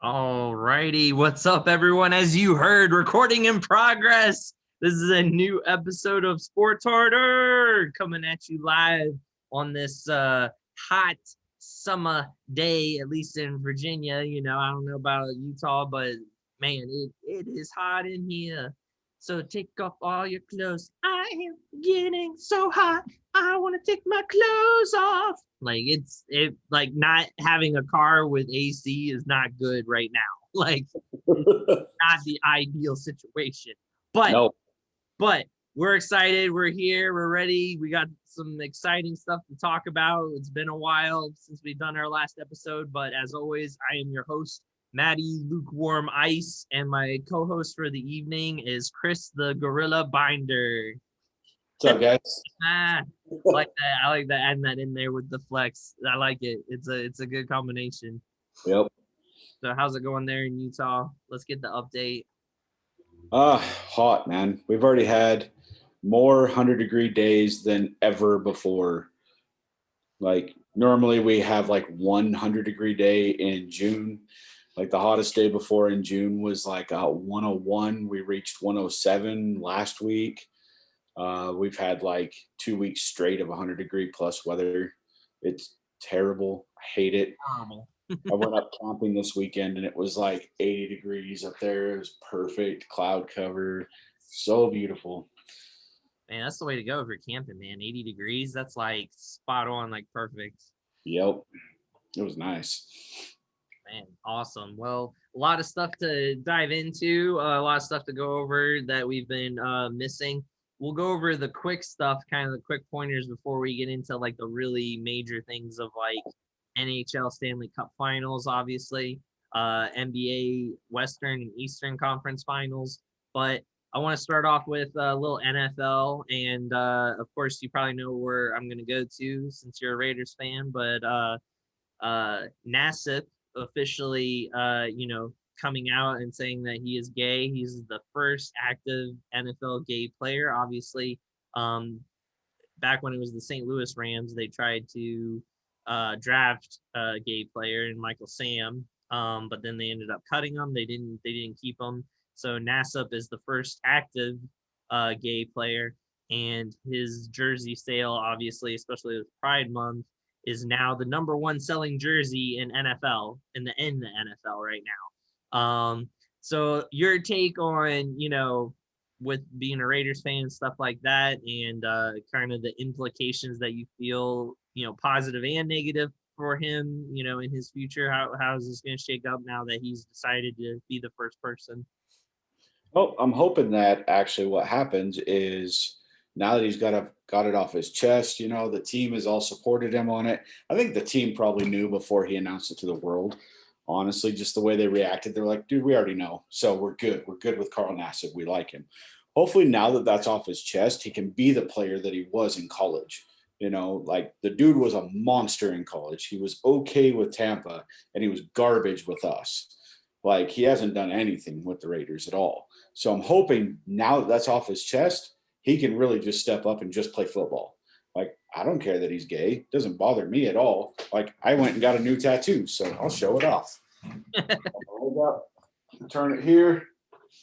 All righty. What's up, everyone? As you heard, recording in progress. This is a new episode of Sports Harder coming at you live on this hot summer day, at least in Virginia. I don't know about Utah, but man, it is hot in here. So take off all your clothes. I am getting so hot. I want to take my clothes off. Like like not having a car with AC is not good right now. Like not the ideal situation. But No. but we're excited. We're here. We're ready. We got some exciting stuff to talk about. It's been a while since we've done our last episode, but as always, I am your host, Maddie Lukewarm Ice, and my co-host for the evening is Chris the Gorilla Binder. What's up, guys? I like that. I like that. Adding that in there with the flex. I like it. It's a good combination. Yep. So how's it going there in Utah? Let's get the update. Hot, man. We've already had more 100-degree days than ever before. Like normally we have like 100-degree day in June. Like the hottest day before in June was like 101. We reached 107 last week. We've had like 2 weeks straight of 100-degree plus weather. It's terrible. I hate it. Terrible. I went up camping this weekend and it was like 80 degrees up there. It was perfect, cloud cover, so beautiful. Man, that's the way to go if you're camping, man. 80 degrees, that's like spot on, like perfect. Yep, it was nice. Man, awesome. Well, a lot of stuff to dive into, a lot of stuff to go over that we've been missing. We'll go over the quick stuff, kind of the quick pointers before we get into like the really major things of like NHL Stanley Cup Finals, obviously, NBA Western and Eastern Conference Finals. But I want to start off with a little NFL, and of course, you probably know where I'm going to go to since you're a Raiders fan. But Nassib officially, coming out and saying that he is gay. He's the first active NFL gay player. Obviously, back when it was the St. Louis Rams, they tried to draft a gay player in Michael Sam, but then they ended up cutting him. They didn't keep him. So Nassib is the first active gay player, and his jersey sale, obviously, especially with Pride Month, is now the number one selling jersey in NFL in the NFL right now. So your take on with being a Raiders fan and stuff like that, and kind of the implications that you feel, positive and negative for him, in his future. How is this going to shake up now that he's decided to be the first person? Well, I'm hoping that actually what happens is now that he's got it off his chest, the team has all supported him on it. I think the team probably knew before he announced it to the world. Honestly, just the way they reacted, they're like, dude, we already know. So we're good. We're good with Carl Nassib. We like him. Hopefully now that that's off his chest, he can be the player that he was in college. Like the dude was a monster in college. He was okay with Tampa and he was garbage with us. Like he hasn't done anything with the Raiders at all. So I'm hoping now that that's off his chest, he can really just step up and just play football. Like, I don't care that he's gay. It doesn't bother me at all. Like, I went and got a new tattoo, so I'll show it off. Hold up. Turn it here.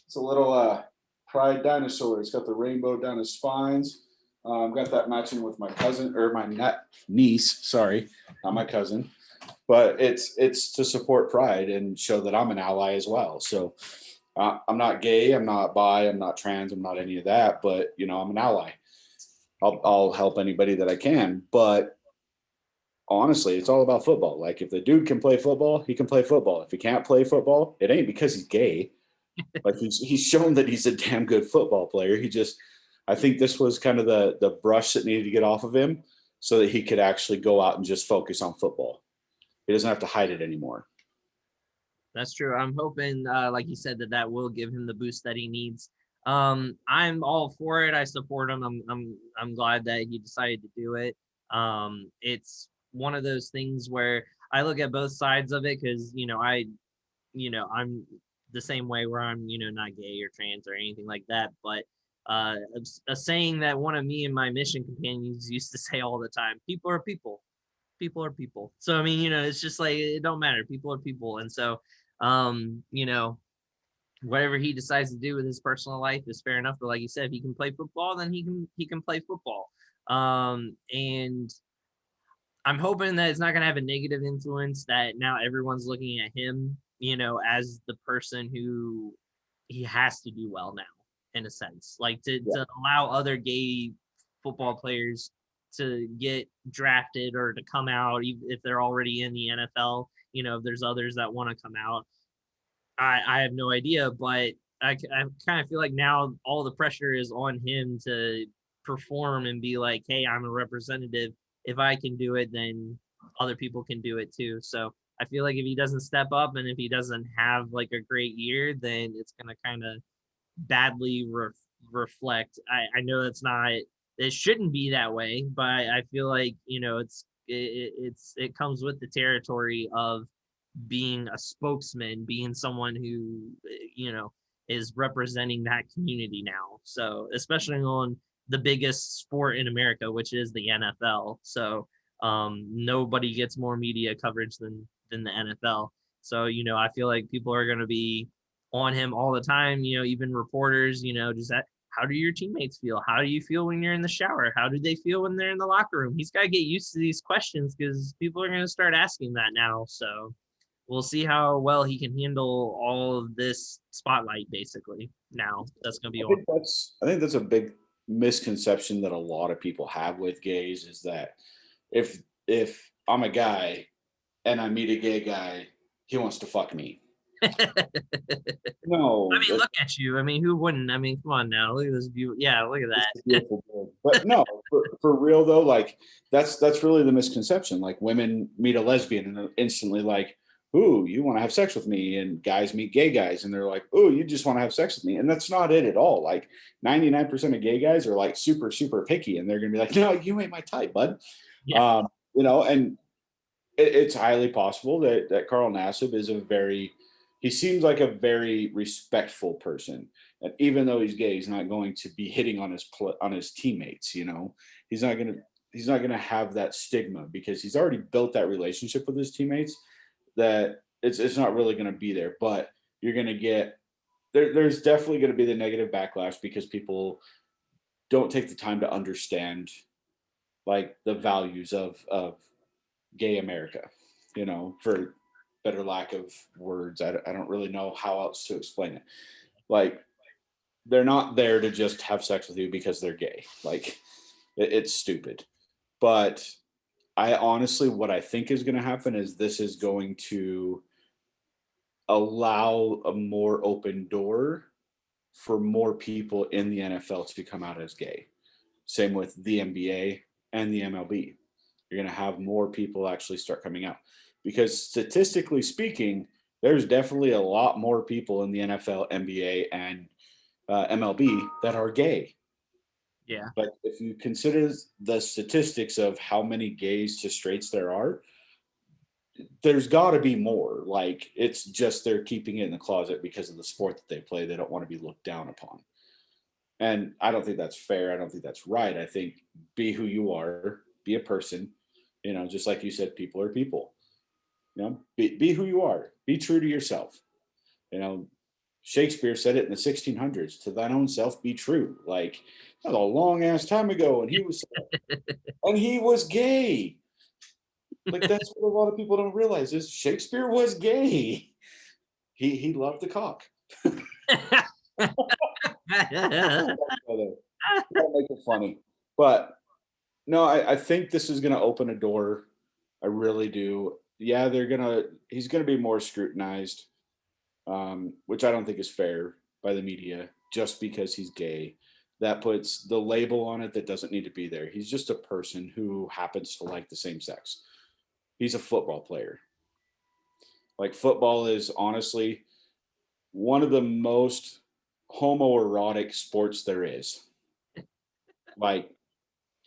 It's a little pride dinosaur. It's got the rainbow down his spines. Got that matching with my cousin, or my niece. Sorry, not my cousin. But it's to support pride and show that I'm an ally as well. So I'm not gay. I'm not bi. I'm not trans. I'm not any of that. But, I'm an ally. I'll help anybody that I can. But honestly, it's all about football. Like if the dude can play football, he can play football. If he can't play football, it ain't because he's gay. Like he's shown that he's a damn good football player. I think this was kind of the brush that needed to get off of him so that he could actually go out and just focus on football. He doesn't have to hide it anymore. That's true. I'm hoping, like you said, that will give him the boost that he needs. I'm all for it. I support him. I'm glad that he decided to do it. It's one of those things where I look at both sides of it because I'm the same way where I'm not gay or trans or anything like that. But a saying that one of me and my mission companions used to say all the time: "People are people. People are people." So I mean, it's just like it don't matter. People are people, and so You know, whatever he decides to do with his personal life is fair enough. But like you said, if he can play football, then he can play football. And I'm hoping that it's not going to have a negative influence that now everyone's looking at him, as the person who he has to do well now, in a sense, like Yeah. to allow other gay football players to get drafted or to come out, even if they're already in the NFL. If there's others that want to come out, I have no idea, but I kind of feel like now all the pressure is on him to perform and be like, hey, I'm a representative. If I can do it, then other people can do it too. So I feel like if he doesn't step up and if he doesn't have like a great year, then it's going to kind of badly reflect. I know that's not, it shouldn't be that way, but I feel like, it comes with the territory of being a spokesman, being someone who, is representing that community now. So, especially on the biggest sport in America, which is the NFL. So, nobody gets more media coverage than the NFL. So, I feel like people are going to be on him all the time. Even reporters. Just that. How do your teammates feel? How do you feel when you're in the shower? How do they feel when they're in the locker room? He's got to get used to these questions because people are going to start asking that now. So we'll see how well he can handle all of this spotlight. Basically, now that's going to be I on. think that's a big misconception that a lot of people have with gays is that if I'm a guy and I meet a gay guy, he wants to fuck me. I No, mean, look at you. I mean, who wouldn't? I mean, come on now. Look at this view. Yeah, look at it's a that. beautiful bird. But no, for real though, like that's really the misconception. Like women meet a lesbian and they're instantly like, "Ooh, you want to have sex with me?" And guys meet gay guys and they're like, "Ooh, you just want to have sex with me." And that's not it at all. Like 99% of gay guys are like super super picky and they're gonna be like, "No, you ain't my type, bud." Yeah. And it's highly possible that Carl Nassib is he seems like a very respectful person. And even though he's gay, he's not going to be hitting on his teammates. He's not gonna he's not gonna have that stigma because he's already built that relationship with his teammates that it's not really gonna be there. But you're gonna get there's definitely gonna be the negative backlash because people don't take the time to understand like the values of gay America, for better lack of words. I don't really know how else to explain it. Like, they're not there to just have sex with you because they're gay. Like, it's stupid. But I honestly, what I think is going to happen is this is going to allow a more open door for more people in the NFL to come out as gay. Same with the NBA and the MLB. You're going to have more people actually start coming out because statistically speaking, there's definitely a lot more people in the NFL, NBA, and MLB that are gay. Yeah. But if you consider the statistics of how many gays to straights there are, there's got to be more. Like it's just they're keeping it in the closet because of the sport that they play. They don't want to be looked down upon. And I don't think that's fair. I don't think that's right. I think be who you are, be a person, just like you said, people are people. Be who you are, be true to yourself. You know, Shakespeare said it in the 1600s, to thine own self be true. Like that was a long ass time ago. And he was gay. Like that's what a lot of people don't realize is Shakespeare was gay. He loved the cock. Gotta make it funny. But no, I think this is going to open a door. I really do. Yeah, he's going to be more scrutinized, which I don't think is fair by the media just because he's gay. That puts the label on it that doesn't need to be there. He's just a person who happens to like the same sex. He's a football player. Like, football is honestly one of the most homoerotic sports there is. Like,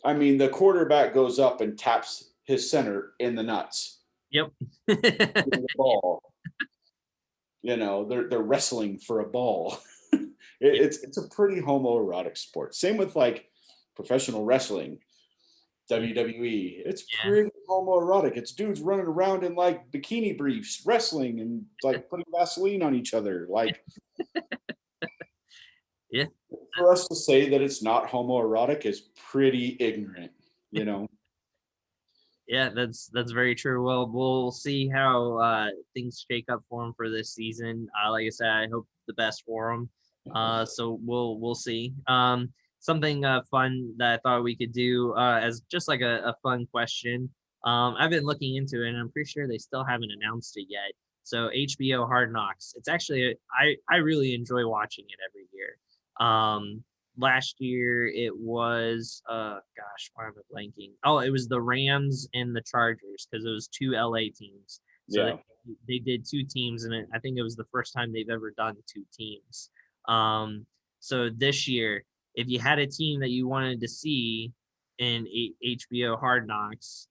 I mean, the quarterback goes up and taps his center in the nuts. Yep. The ball. They're wrestling for a ball. It's a pretty homoerotic sport. Same with like professional wrestling. WWE. It's Yeah. pretty homoerotic. It's dudes running around in like bikini briefs, wrestling, and like putting Vaseline on each other. Like Yeah. for us to say that it's not homoerotic is pretty ignorant, you know. Yeah, that's very true. Well, we'll see how things shake up for him for this season. Like I said, I hope the best for him. So we'll see. Something fun that I thought we could do as just like a fun question. I've been looking into it, and I'm pretty sure they still haven't announced it yet. So HBO Hard Knocks. It's actually I really enjoy watching it every year. Last year it was gosh, why am I blanking? Oh, it was the Rams and the Chargers because it was two LA teams. So Yeah. they did two teams, and I think it was the first time they've ever done two teams. Um, so this year, if you had a team that you wanted to see in HBO Hard Knocks,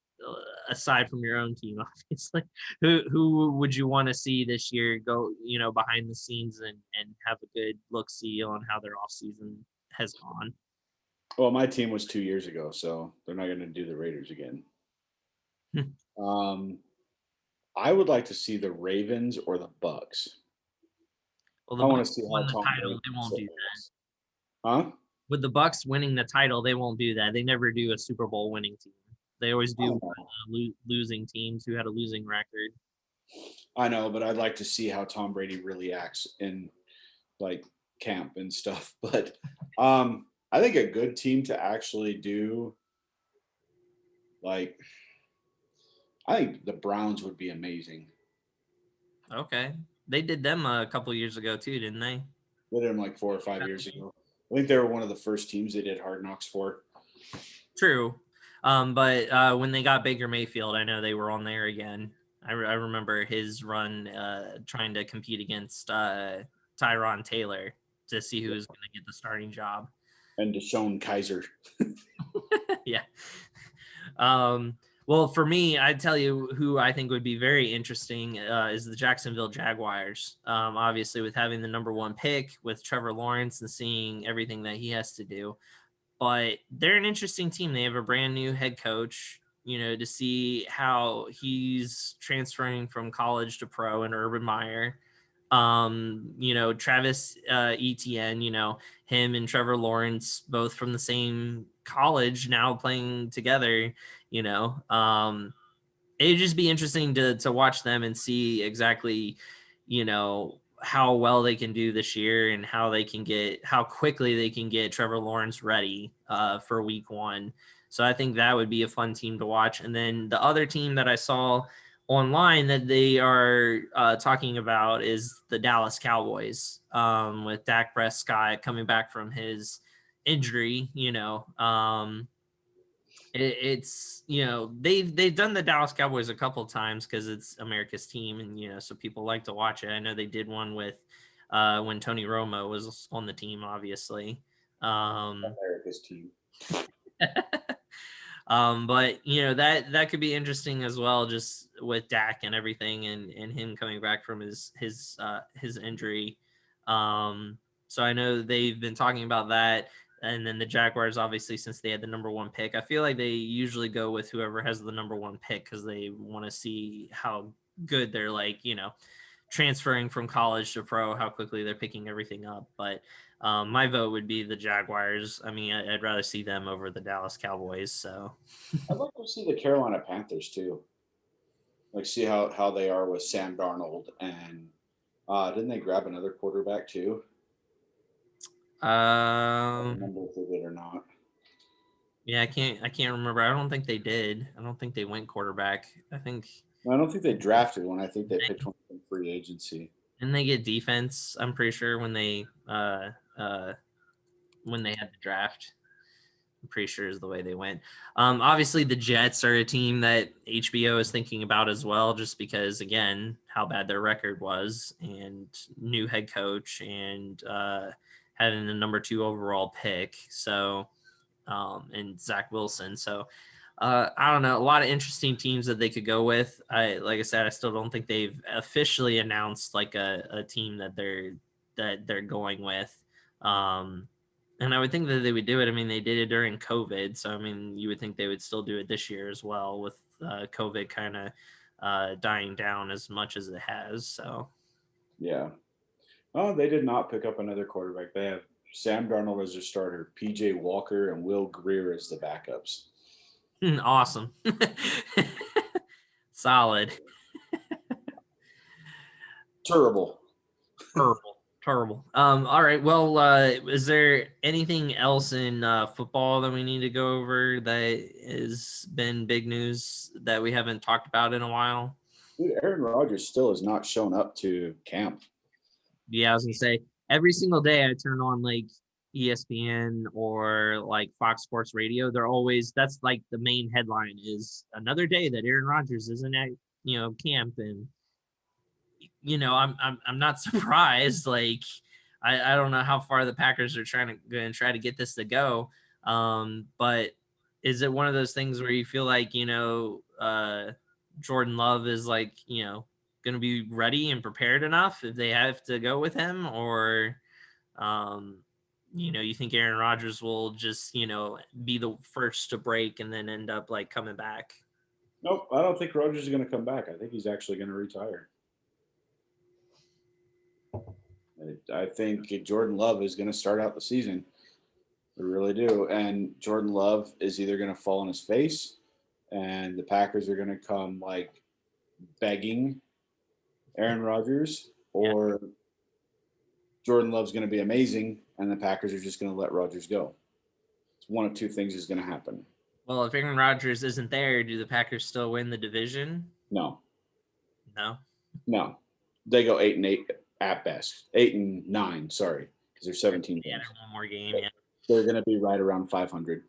aside from your own team, obviously, who would you want to see this year go, behind the scenes and have a good look see on how their off season has gone? Well, my team was 2 years ago, so they're not going to do the Raiders again. Um, I would like to see the Ravens or the Bucks. Well, the I want Bucks to see won how the Tom title. Brady They won't do that. is. Huh? With the Bucks winning the title, they won't do that. They never do a Super Bowl winning team. They always do losing teams who had a losing record. I know, but I'd like to see how Tom Brady really acts in like camp and stuff. But I think a good team to actually do like I think the Browns would be amazing. Okay, they did them a couple years ago too, didn't they? They did them like 4 or 5 years ago. I think they were one of the first teams they did Hard Knocks for. True. But when they got Baker Mayfield, I know they were on there again. I remember his run trying to compete against Tyron Taylor to see who was going to get the starting job. And Deshaun Kaiser. Yeah. Well, for me, I'd tell you who I think would be very interesting is the Jacksonville Jaguars. Obviously, with having the number one pick with Trevor Lawrence and seeing everything that he has to do. But they're an interesting team. They have a brand new head coach, to see how he's transferring from college to pro and Urban Meyer. Travis Etienne, him and Trevor Lawrence, both from the same college, now playing together, you know. It'd just be interesting to watch them and see exactly, how well they can do this year and how quickly they can get Trevor Lawrence ready for week one. So I think that would be a fun team to watch. And then the other team that I saw online that they are talking about is the Dallas Cowboys, with Dak Prescott coming back from his injury. It's they've done the Dallas Cowboys a couple times because it's America's team, and so people like to watch it. I know they did one with when Tony Romo was on the team, obviously. America's team. But that could be interesting as well, just with Dak and everything, and him coming back from his injury. So I know they've been talking about that. And then the Jaguars, obviously, since they had the number one pick, I feel like they usually go with whoever has the number one pick because they want to see how good they're transferring from college to pro, how quickly they're picking everything up. But my vote would be the Jaguars. I mean, I'd rather see them over the Dallas Cowboys. So I'd like to see the Carolina Panthers too. Like see how they are with Sam Darnold and didn't they grab another quarterback too? I don't um, remember if they did or not. yeah, I can't remember. I don't think they did. I don't think they went quarterback. I think No, I don't think they drafted one. I think they picked one from free agency. didn't they get defense? I'm pretty sure when they had the draft. I'm pretty sure is the way they went. Obviously, the Jets are a team that HBO is thinking about as well, just because, again, how bad their record was and new head coach and having the number 2 overall pick. So, and Zach Wilson. So, I don't know. A lot of interesting teams that they could go with. Like I said, I still don't think they've officially announced like a team that they're going with. And I would think that they would do it. I mean, they did it during COVID, so I mean, you would think they would still do it this year as well, with COVID kind of dying down as much as it has. So Yeah. Oh, they did not pick up another quarterback. They have Sam Darnold as their starter, PJ Walker and Will Greer as the backups. awesome, solid. Terrible. Terrible. Terrible. All right. Well, is there anything else in football that we need to go over that has been big news that we haven't talked about in a while? Dude, Aaron Rodgers still has not shown up to camp. Yeah, I was gonna say every single day I turn on like ESPN or like Fox Sports Radio. They're always that's like the main headline is another day that Aaron Rodgers isn't at camp, and I'm not surprised. Like, I don't know how far the Packers are going to try to get this to go. But is it one of those things where you feel like, Jordan Love is like, going to be ready and prepared enough if they have to go with him, or, you think Aaron Rodgers will just, be the first to break and then end up like coming back? Nope, I don't think Rodgers is going to come back. I think he's actually going to retire. I think Jordan Love is going to start out the season. I really do. And Jordan Love is either going to fall on his face, and the Packers are going to come like begging Aaron Rodgers, Yeah. or Jordan Love's going to be amazing, and the Packers are just going to let Rodgers go. It's one of two things is going to happen. Well, if Aaron Rodgers isn't there, do the Packers still win the division? No, No. no, they go 8-8 at best, 8-9. Sorry, because they're 17 Yeah, games. one more game. Yeah. They're going to be right around 500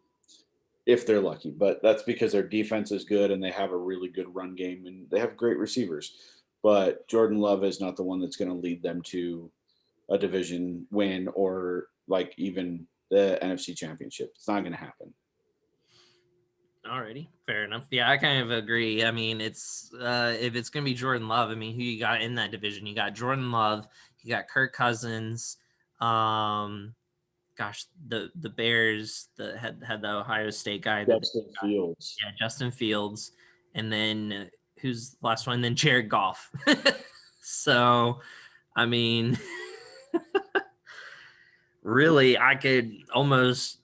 if they're lucky. But that's because their defense is good and they have a really good run game and they have great receivers. But Jordan Love is not the one that's going to lead them to a division win or like even the NFC Championship. It's not going to happen. Alrighty, fair enough. Yeah, I kind of agree. I mean, it's if it's gonna be Jordan Love, I mean, who you got in that division? You got Jordan Love, you got Kirk Cousins, gosh, the Bears that had the Ohio State guy that Justin Fields. yeah, Justin Fields, and then who's the last one? Then Jared Goff. So, I mean, really, I could almost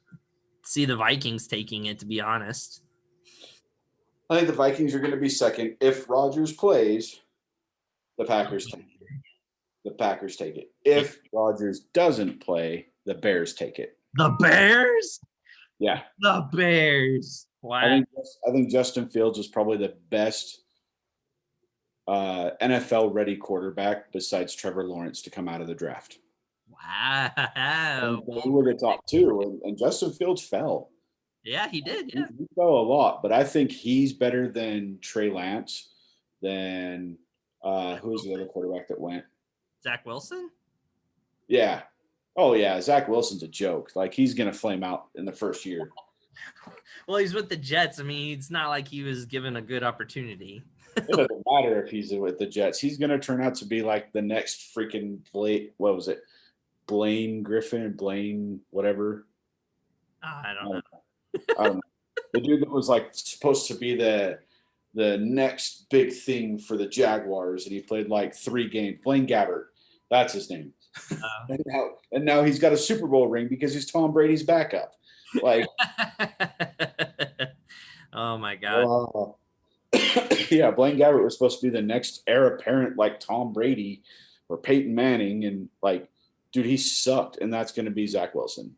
see the Vikings taking it, to be honest. I think the Vikings are going to be second. If Rodgers plays, the Packers take it. The Packers take it. If Rodgers doesn't play, the Bears take it. The Bears? Yeah. The Bears. Wow. I think Justin Fields is probably the best NFL ready quarterback besides Trevor Lawrence to come out of the draft. Wow. They were the top two, and Justin Fields fell. Yeah, he did. Yeah. He fell a lot, but I think he's better than Trey Lance, than who's the other quarterback that went? Zach Wilson? Yeah. Oh, yeah. Zach Wilson's a joke. Like, he's going to flame out in the first year. Well, he's with the Jets. I mean, it's not like he was given a good opportunity. It doesn't matter if he's with the Jets. He's going to turn out to be like the next freaking what was it? Blaine Griffin, Blaine, whatever. I don't know. I don't know. The dude that was like supposed to be the next big thing for the Jaguars, and he played like 3 games. Blaine Gabbert, that's his name. And now he's got a Super Bowl ring because he's Tom Brady's backup. Like, oh my god. Yeah, Blaine Gabbert was supposed to be the next heir apparent like Tom Brady or Peyton Manning, and like, dude, he sucked, and that's going to be Zach Wilson.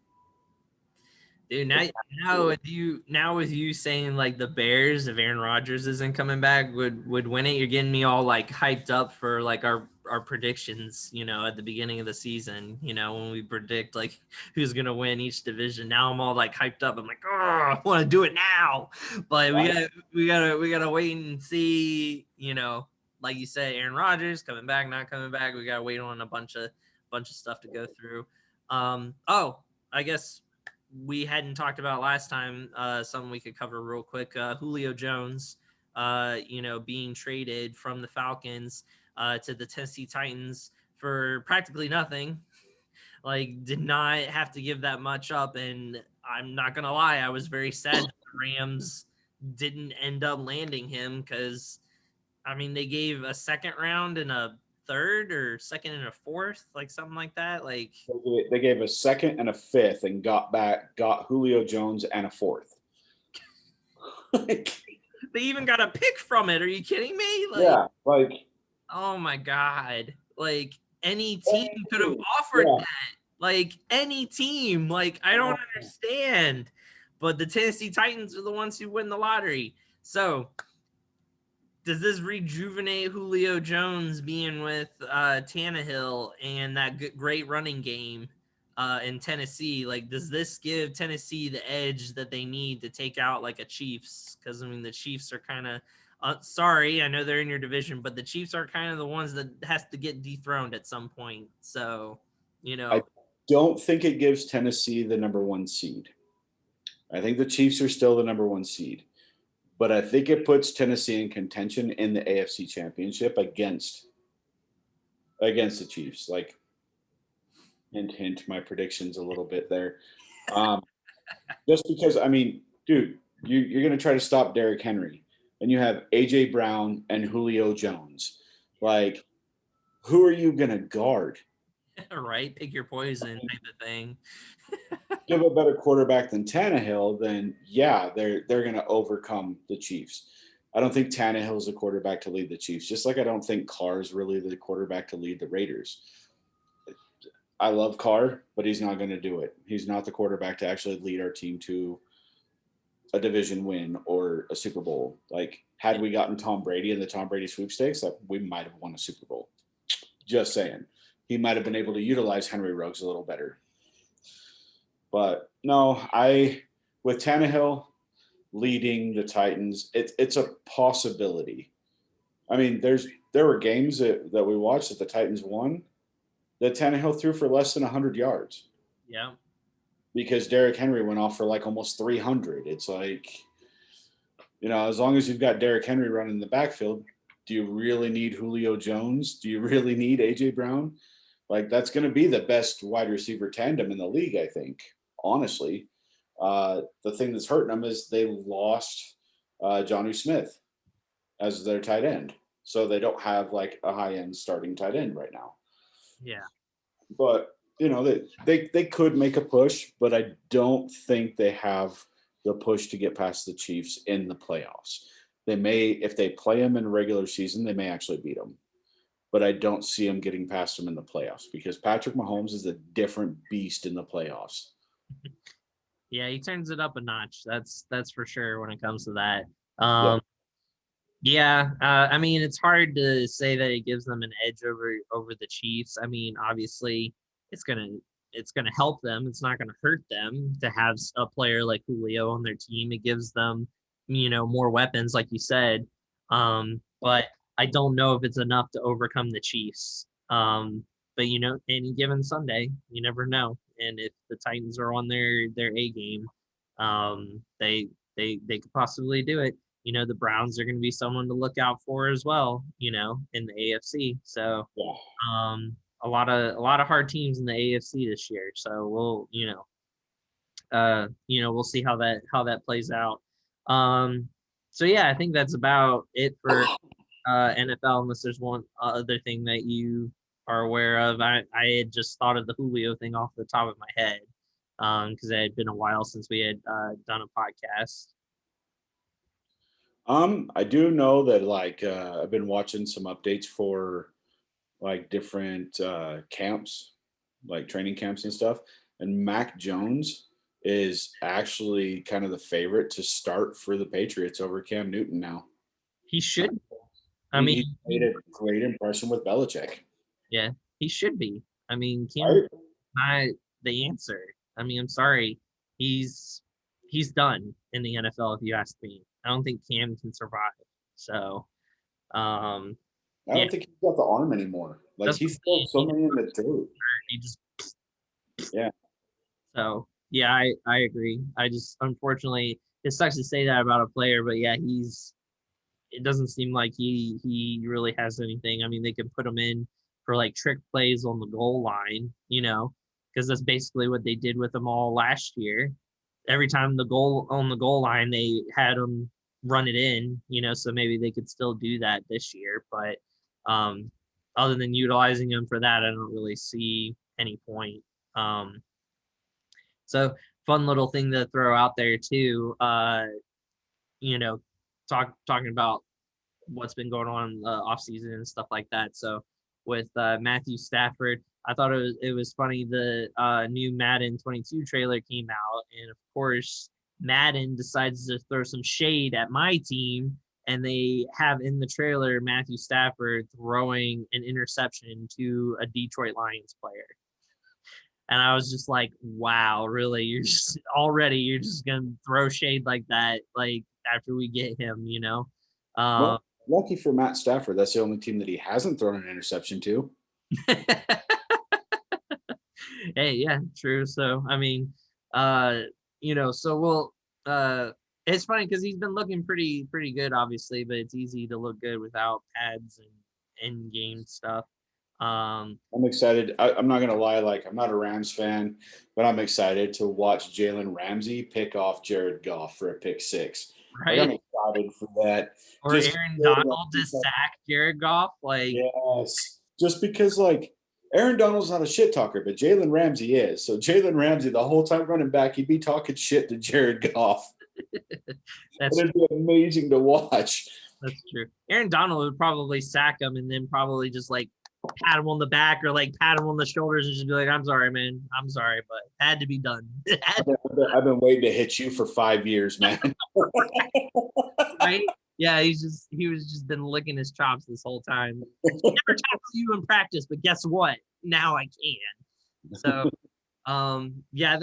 Dude, now with you saying like the Bears, if Aaron Rodgers isn't coming back, would win it. You're getting me all like hyped up for like our predictions, at the beginning of the season, when we predict like who's gonna win each division. Now I'm all like hyped up. I'm like, oh, I want to do it now. But we gotta wait and see, like you said, Aaron Rodgers coming back, not coming back. We gotta wait on a bunch of stuff to go through. I guess we hadn't talked about last time, something we could cover real quick. Julio Jones, being traded from the Falcons to the Tennessee Titans for practically nothing. Like, did not have to give that much up. And I'm not gonna lie, I was very sad that the Rams didn't end up landing him because I mean they gave a second round and a third or second and a fourth, like something like that. Like They gave a second and a fifth and got Julio Jones and a fourth. Like, they even got a pick from it. Are you kidding me? Like, yeah, like oh my god. Like any team could have offered yeah. that. Like any team. Like I don't understand. But the Tennessee Titans are the ones who win the lottery. So does this rejuvenate Julio Jones being with Tannehill and that great running game in Tennessee? Like, does this give Tennessee the edge that they need to take out like a Chiefs? Because I mean, the Chiefs are kind of sorry, I know they're in your division, but the Chiefs are kind of the ones that has to get dethroned at some point. So, you I know, don't think it gives Tennessee the number one seed. I think the Chiefs are still the number one seed, but I think it puts Tennessee in contention in the AFC Championship against the Chiefs. Like, hint, hint, my predictions a little bit there. Um, just because, I mean, dude, you're going to try to stop Derrick Henry, and you have AJ Brown and Julio Jones. Like, who are you going to guard? right? Pick your poison type of thing. Give a better quarterback than Tannehill, then yeah, they're going to overcome the Chiefs. I don't think Tannehill is the quarterback to lead the Chiefs, just like I don't think Carr is really the quarterback to lead the Raiders. I love Carr, but he's not going to do it. He's not the quarterback to actually lead our team to a division win or a Super Bowl. Like, had we gotten Tom Brady in the Tom Brady sweepstakes, that we might have won a Super Bowl. Just saying. He might have been able to utilize Henry Ruggs a little better. But no, with Tannehill leading the Titans, it's a possibility. I mean, there were games that we watched that the Titans won that Tannehill threw for less than 100 yards Yeah. because Derrick Henry went off for like almost 300. It's like, as long as you've got Derrick Henry running the backfield, do you really need Julio Jones? Do you really need AJ Brown? Like, that's going to be the best wide receiver tandem in the league, I think, honestly. The thing that's hurting them is they lost Johnny Smith as their tight end. So they don't have like a high end starting tight end right now. Yeah. But, they could make a push, but I don't think they have the push to get past the Chiefs in the playoffs. They may, if they play them in regular season, they may actually beat them. But I don't see them getting past them in the playoffs because Patrick Mahomes is a different beast in the playoffs. Yeah, he turns it up a notch. That's for sure when it comes to that. Yeah. Yeah, I mean it's hard to say that it gives them an edge over the Chiefs. I mean, obviously, it's gonna it's gonna help them. It's not gonna hurt them to have a player like Julio on their team. It gives them, more weapons, like you said. But I don't know if it's enough to overcome the Chiefs. But any given Sunday, you never know. And if the Titans are on their A game, they could possibly do it. The Browns are going to be someone to look out for as well, in the AFC. So, Yeah. a lot of hard teams in the AFC this year. So we'll see how that plays out. So yeah, I think that's about it for NFL. Unless there's one other thing that you are aware of, I had just thought of the Julio thing off the top of my head because it had been a while since we had done a podcast. I do know that like I've been watching some updates for like different camps, like training camps and stuff. And Mac Jones is actually kind of the favorite to start for the Patriots over Cam Newton now. He should. I He mean, made a great impression with Belichick. yeah, he should be. I mean, Cam Right? not the answer. I mean, I'm sorry. He's done in the NFL if you ask me. I don't think Cam can survive. So, um, I yeah, don't think he's got the arm anymore. Like that's he what throws so many in the dirt. he just Yeah. so yeah, I agree. I just unfortunately it sucks to say that about a player, but yeah, it doesn't seem like he really has anything. I mean, they can put him in for like trick plays on the goal line, because that's basically what they did with them all last year. Every time the goal on the goal line, they had them run it in, so maybe they could still do that this year. But other than utilizing them for that, I don't really see any point. So fun little thing to throw out there too. You know, talking about what's been going on in the off season and stuff like that. So with Matthew Stafford, I thought it was funny. The new Madden 22 trailer came out, and of course, Madden decides to throw some shade at my team, and they have in the trailer Matthew Stafford throwing an interception to a Detroit Lions player. And I was just like, wow, really? You're just gonna throw shade like that, like after we get him, Well, Um, lucky for Matt Stafford, that's the only team that he hasn't thrown an interception to. hey, yeah, true. So I mean, uh, so we'll it's funny because he's been looking pretty good, obviously, but it's easy to look good without pads and in game stuff. Um, I'm excited. I'm not gonna lie, like I'm not a Rams fan, but I'm excited to watch Jalen Ramsey pick off Jared Goff for a pick six. Like I'm right? excited for that. Or Just Aaron Donald to sack Jared Goff, like yes, just because like Aaron Donald's not a shit talker, but Jalen Ramsey is. So Jalen Ramsey, the whole time running back, he'd be talking shit to Jared Goff. that's It'd be amazing to watch. That's true. Aaron Donald would probably sack him and then probably just like pat him on the back or like pat him on the shoulders and just be like, "I'm sorry, man. I'm sorry, but it had to be done." I've been waiting to hit you for 5 years, man. Right? Yeah, he was just been licking his chops this whole time. Never tackle you in practice, but guess what? Now I can. So yeah,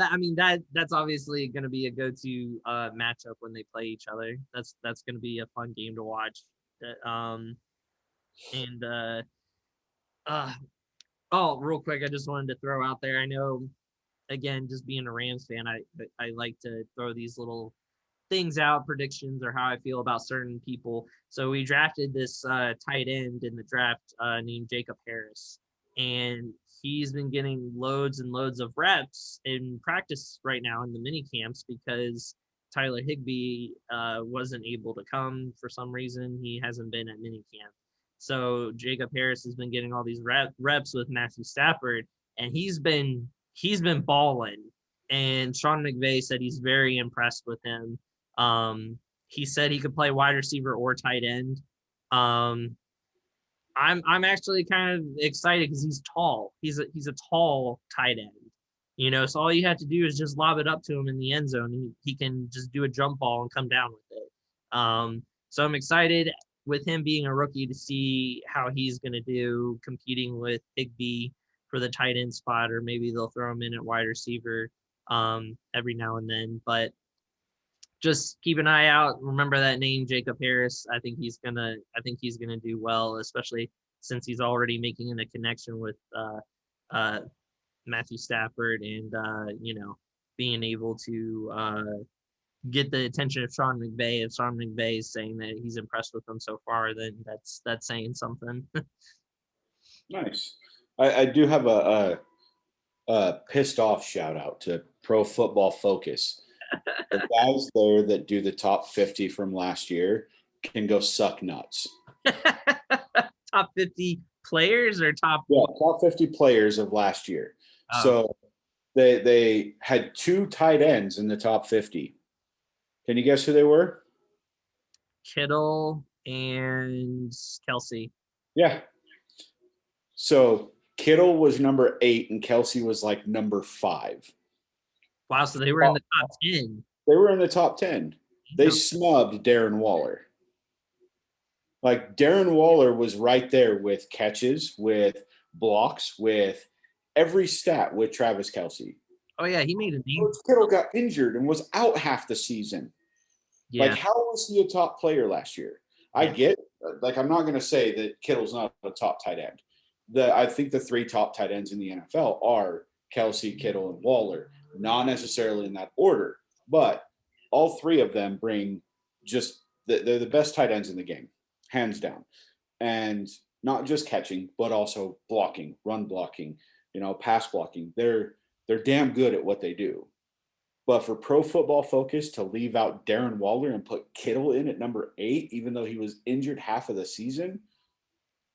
that's obviously going to be a go-to matchup when they play each other. That's going to be a fun game to watch. And uh oh, real quick, I just wanted to throw out there. I know, again, just being a Rams fan, I like to throw these little things out, predictions or how I feel about certain people. So we drafted this tight end in the draft named Jacob Harris, and he's been getting loads and loads of reps in practice right now in the mini camps because Tyler Higbee wasn't able to come for some reason. He hasn't been at mini camp. So Jacob Harris has been getting all these reps with Matthew Stafford, and he's been balling. And Sean McVay said he's very impressed with him. He said he could play wide receiver or tight end. Um, I'm actually kind of excited because he's tall. He's a tall tight end. So all you have to do is just lob it up to him in the end zone, and he can just do a jump ball and come down with it. So I'm excited with him being a rookie to see how he's going to do competing with Higbee for the tight end spot, or maybe they'll throw him in at wide receiver every now and then. But just keep an eye out. Remember that name, Jacob Harris. I think he's gonna do well, especially since he's already making a connection with uh, Matthew Stafford, and being able to get the attention of Sean McVay. If Sean McVay is saying that he's impressed with them so far, then that's saying something. Nice. I do have a pissed off shout out to Pro Football Focus. The guys there that do the top 50 from last year can go suck nuts. Top 50 players or top? Yeah, top 50 players of last year. Oh, So they had two tight ends in the top 50. Can you guess who they were? Kittle and Kelsey. Yeah. So Kittle was number 8 and Kelsey was like number 5. Wow, so they were in the top 10. They were in the top 10. They snubbed Darren Waller. Like Darren Waller was right there with catches, with blocks, with every stat with Travis Kelsey. Oh yeah, he made a name. George Kittle got injured and was out half the season. Yeah, Like, how was he a top player last year? I get, like, I'm not going to say that Kittle's not a top tight end. I think the 3 top tight ends in the NFL are Kelsey, Kittle, and Waller, not necessarily in that order, but all 3 of them bring just they're the best tight ends in the game, hands down, and not just catching, but also blocking, run blocking, pass blocking. They're damn good at what they do. But for Pro Football Focus to leave out Darren Waller and put Kittle in at number 8, even though he was injured half of the season,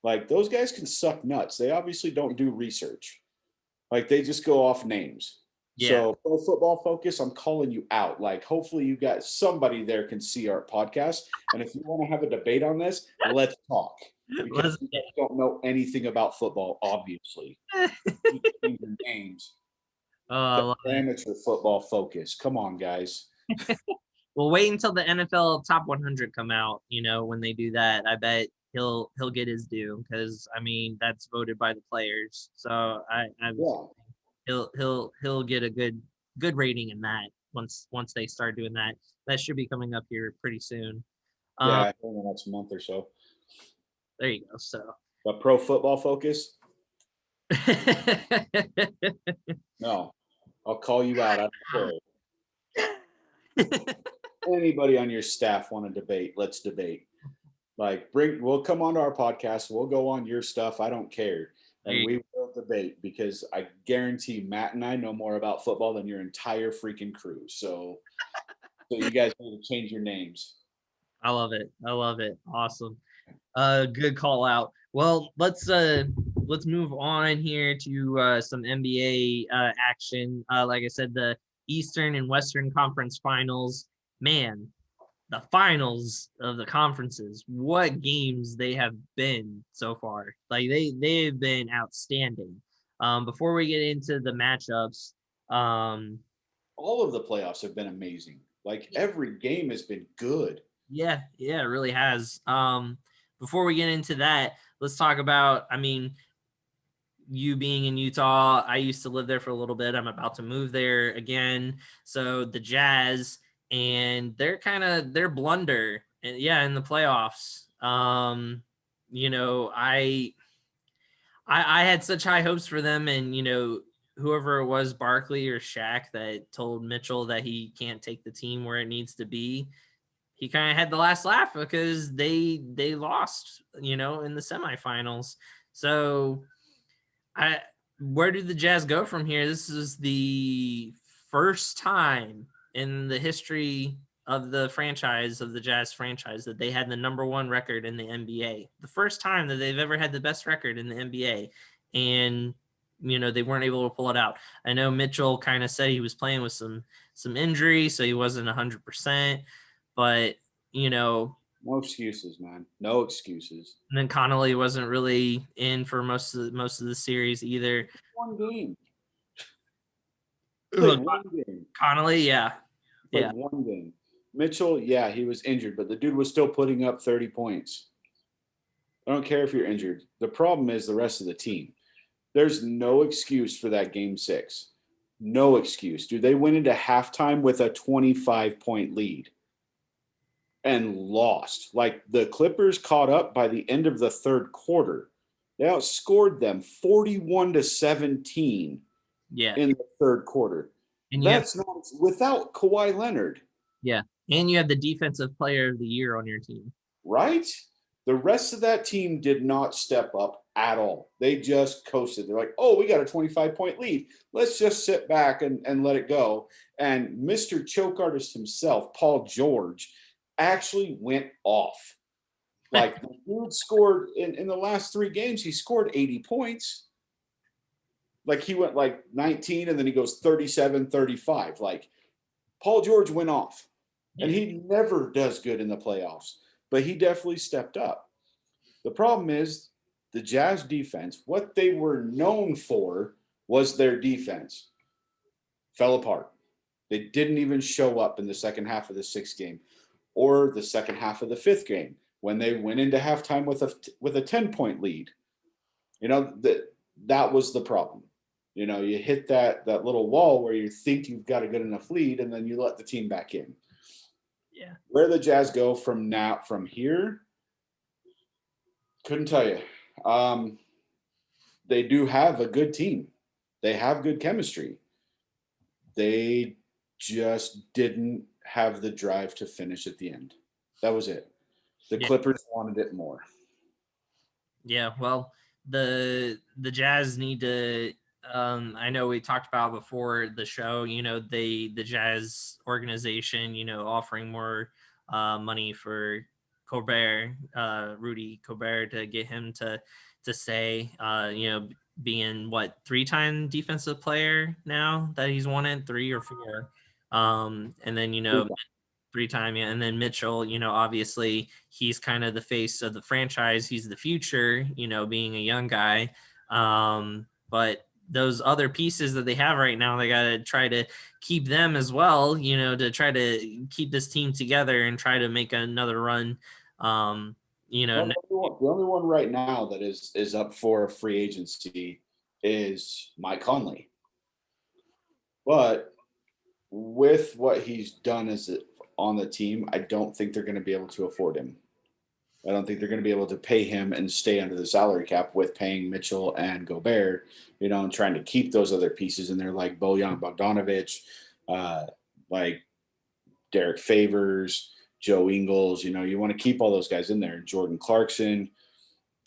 like those guys can suck nuts. They obviously don't do research. Like they just go off names. Yeah. So Pro Football Focus, I'm calling you out. Like hopefully you guys, somebody there can see our podcast. And if you want to have a debate on this, let's talk. Because you guys don't know anything about football, obviously. You change your names. Oh, I love it. Amateur Football Focus. Come on, guys. Well, wait until the NFL Top 100 come out. When they do that, I bet he'll get his due because I mean that's voted by the players. So he'll get a good rating in that once they start doing that. That should be coming up here pretty soon. Yeah, in the next month or so. There you go. So, but Pro Football Focus? No, I'll call you out. I don't care. Anybody on your staff want to debate? Let's debate. Like, we'll come on to our podcast. We'll go on your stuff. I don't care. And we will debate because I guarantee Matt and I know more about football than your entire freaking crew. So you guys need to change your names. I love it. Awesome. Good call out. Well, let's move on here to some NBA action. Like I said, the Eastern and Western Conference Finals. Man, the finals of the conferences. What games they have been so far. Like they've been outstanding. Before we get into the matchups, all of the playoffs have been amazing. Like every game has been good. Yeah, it really has. Before we get into that, let's talk about, I mean, you being in Utah. I used to live there for a little bit. I'm about to move there again. So the Jazz and their blunder and in the playoffs. I had such high hopes for them, and whoever it was, Barkley or Shaq, that told Mitchell that he can't take the team where it needs to be. He kind of had the last laugh because they lost, in the semifinals. So where do the Jazz go from here? This is the first time in the history of the franchise, of the Jazz franchise, that they had the number 1 record in the NBA. The first time that they've ever had the best record in the NBA. And, they weren't able to pull it out. I know Mitchell kind of said he was playing with some injury, so he wasn't 100%. But, no excuses, man. No excuses. And then Connolly wasn't really in for most of the series either. One game. Connolly, yeah. One game. Mitchell, yeah, he was injured, but the dude was still putting up 30 points. I don't care if you're injured. The problem is the rest of the team. There's no excuse for that game 6. No excuse. Dude, they went into halftime with a 25-point lead and lost. Like the Clippers caught up by the end of the third quarter. They outscored them 41-17 in the third quarter. And that's not without Kawhi Leonard. Yeah. And you have the defensive player of the year on your team. Right? The rest of that team did not step up at all. They just coasted. They're like, oh, we got a 25-point lead. Let's just sit back and let it go. And Mr. Choke Artist himself, Paul George, actually went off. Like the dude scored in the last 3 games, he scored 80 points. Like he went like 19 and then he goes 37, 35. Like Paul George went off. And he never does good in the playoffs, but he definitely stepped up. The problem is the Jazz defense, what they were known for was their defense, fell apart. They didn't even show up in the second half of the 6th game or the second half of the 5th game when they went into halftime with a 10-point lead. That was the problem. You hit that little wall where you think you've got a good enough lead and then you let the team back in. Yeah. Where the Jazz go from here, couldn't tell you. They do have a good team. They have good chemistry. They just didn't have the drive to finish at the end. That was it. The Clippers wanted it more. Yeah, well, the Jazz need to I know we talked about before the show, the Jazz organization, offering more money for Colbert, Rudy Colbert, to get him to stay. Being what, 3-time defensive player now that he's won it, 3 or 4. And then 3-time, yeah. And then Mitchell, obviously he's kind of the face of the franchise. He's the future, being a young guy. But those other pieces that they have right now, they got to try to keep them as well, to try to keep this team together and try to make another run. Well, the only one right now that is up for free agency is Mike Conley. But with what he's done on the team, I don't think they're going to be able to afford him. I don't think they're going to be able to pay him and stay under the salary cap with paying Mitchell and Gobert, and trying to keep those other pieces in there like Bojan Bogdanovic, like Derek Favors, Joe Ingles. You want to keep all those guys in there. Jordan Clarkson.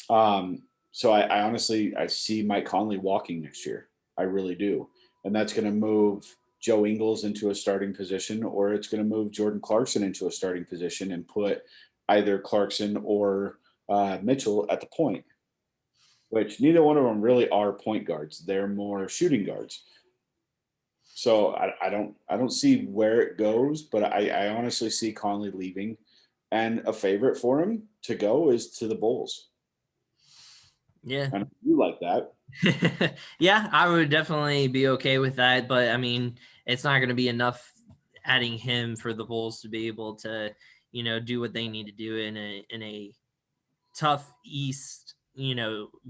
So I honestly see Mike Conley walking next year. I really do, and that's going to move Joe Ingles into a starting position, or it's going to move Jordan Clarkson into a starting position and put either Clarkson or Mitchell at the point, which neither one of them really are point guards. They're more shooting guards. So I don't see where it goes, but I honestly see Conley leaving, and a favorite for him to go is to the Bulls. Yeah. And you like that. Yeah, I would definitely be okay with that. But I mean, it's not going to be enough adding him for the Bulls to be able to, do what they need to do in a tough East,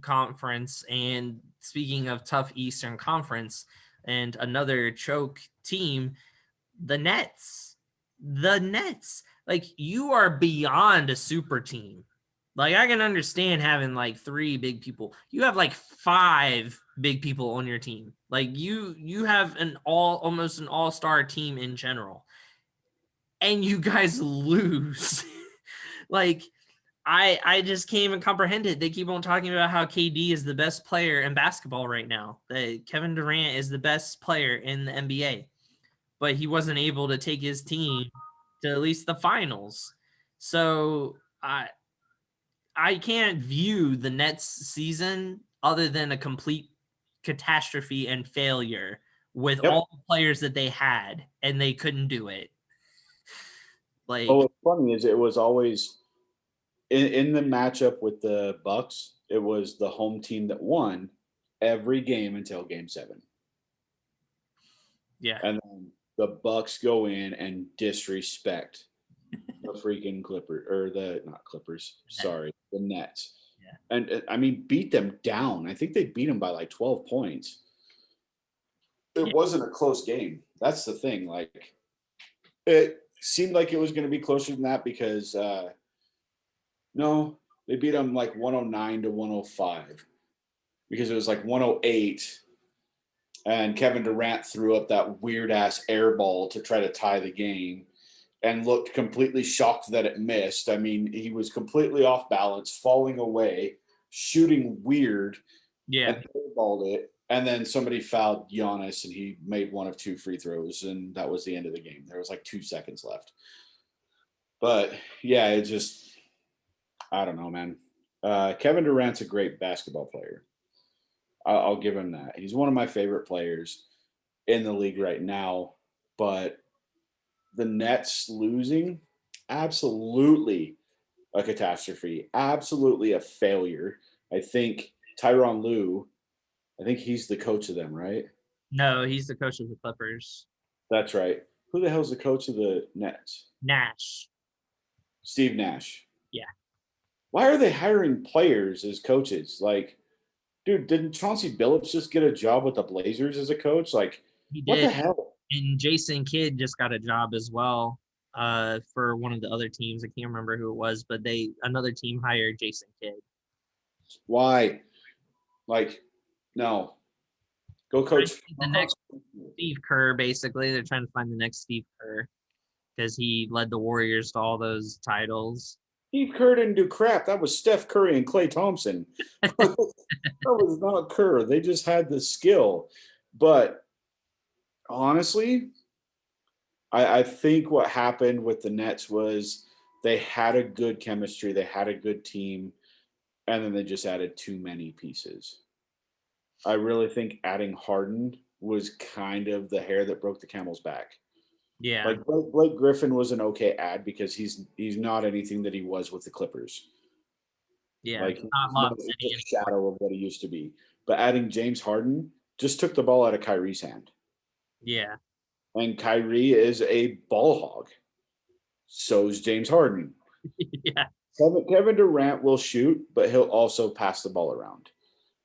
conference. And speaking of tough Eastern Conference and another choke team, the Nets. The Nets. Like, you are beyond a super team. Like, I can understand having like 3 big people. You have like 5 big people on your team. Like, you have almost an all-star team in general. And you guys lose. Like, I just can't even comprehend it. They keep on talking about how KD is the best player in basketball right now. That Kevin Durant is the best player in the NBA, but he wasn't able to take his team to at least the finals. So I can't view the Nets season other than a complete catastrophe and failure with Yep. all the players that they had, and they couldn't do it. Like, Well, what's funny is it was always in the matchup with the Bucks. It was the home team that won every game until Game 7. yeah, And then the Bucks go in and disrespect the freaking Clippers, or the not Clippers, sorry, the Nets. yeah, And I mean, beat them down. I think they beat them by like 12 points. It yeah, wasn't a close game. That's the thing. Like, it seemed like it was going to be closer than that because no, they beat them like 109 to 105 because it was like 108. And Kevin Durant threw up that weird ass air ball to try to tie the game and looked completely shocked that it missed. I mean, he was completely off balance, falling away, shooting weird, yeah. and balled it. And then somebody fouled Giannis, and he made one of 2 free throws, and that was the end of the game. There was like 2 seconds left. But yeah, it just, I don't know, man. Kevin Durant's a great basketball player. I'll give him that. He's one of my favorite players in the league right now. But the Nets losing, absolutely a catastrophe, absolutely a failure. I think Tyronn Lue, I think he's the coach of them, right? No, he's the coach of the Clippers. That's right. Who the hell's the coach of the Nets? Nash. Steve Nash. Yeah, Why are they hiring players as coaches? Like, dude, didn't Chauncey Billups just get a job with the Blazers as a coach? Like, he what did. the hell? And Jason Kidd just got a job as well, for one of the other teams. I can't remember who it was, but another team hired Jason Kidd. Why? Like, no. Go coach. The Go coach. next Steve Kerr, basically. They're trying to find the next Steve Kerr because he led the Warriors to all those titles. Steve Kerr didn't do crap. That was Steph Curry and Klay Thompson. That was not Kerr. They just had the skill. But honestly, I think what happened with the Nets was they had a good chemistry, they had a good team, and then they just added too many pieces. I really think adding Harden was kind of the hair that broke the camel's back. Yeah, Like Blake Griffin was an okay ad because he's not anything that he was with the Clippers. yeah, Like not he's not Lob City just a shadow of what he used to be. But adding James Harden just took the ball out of Kyrie's hand. anymore. And Kyrie is a ball hog. So is James Harden. Yeah, yeah, Kevin Durant will shoot, but he'll also pass the ball around.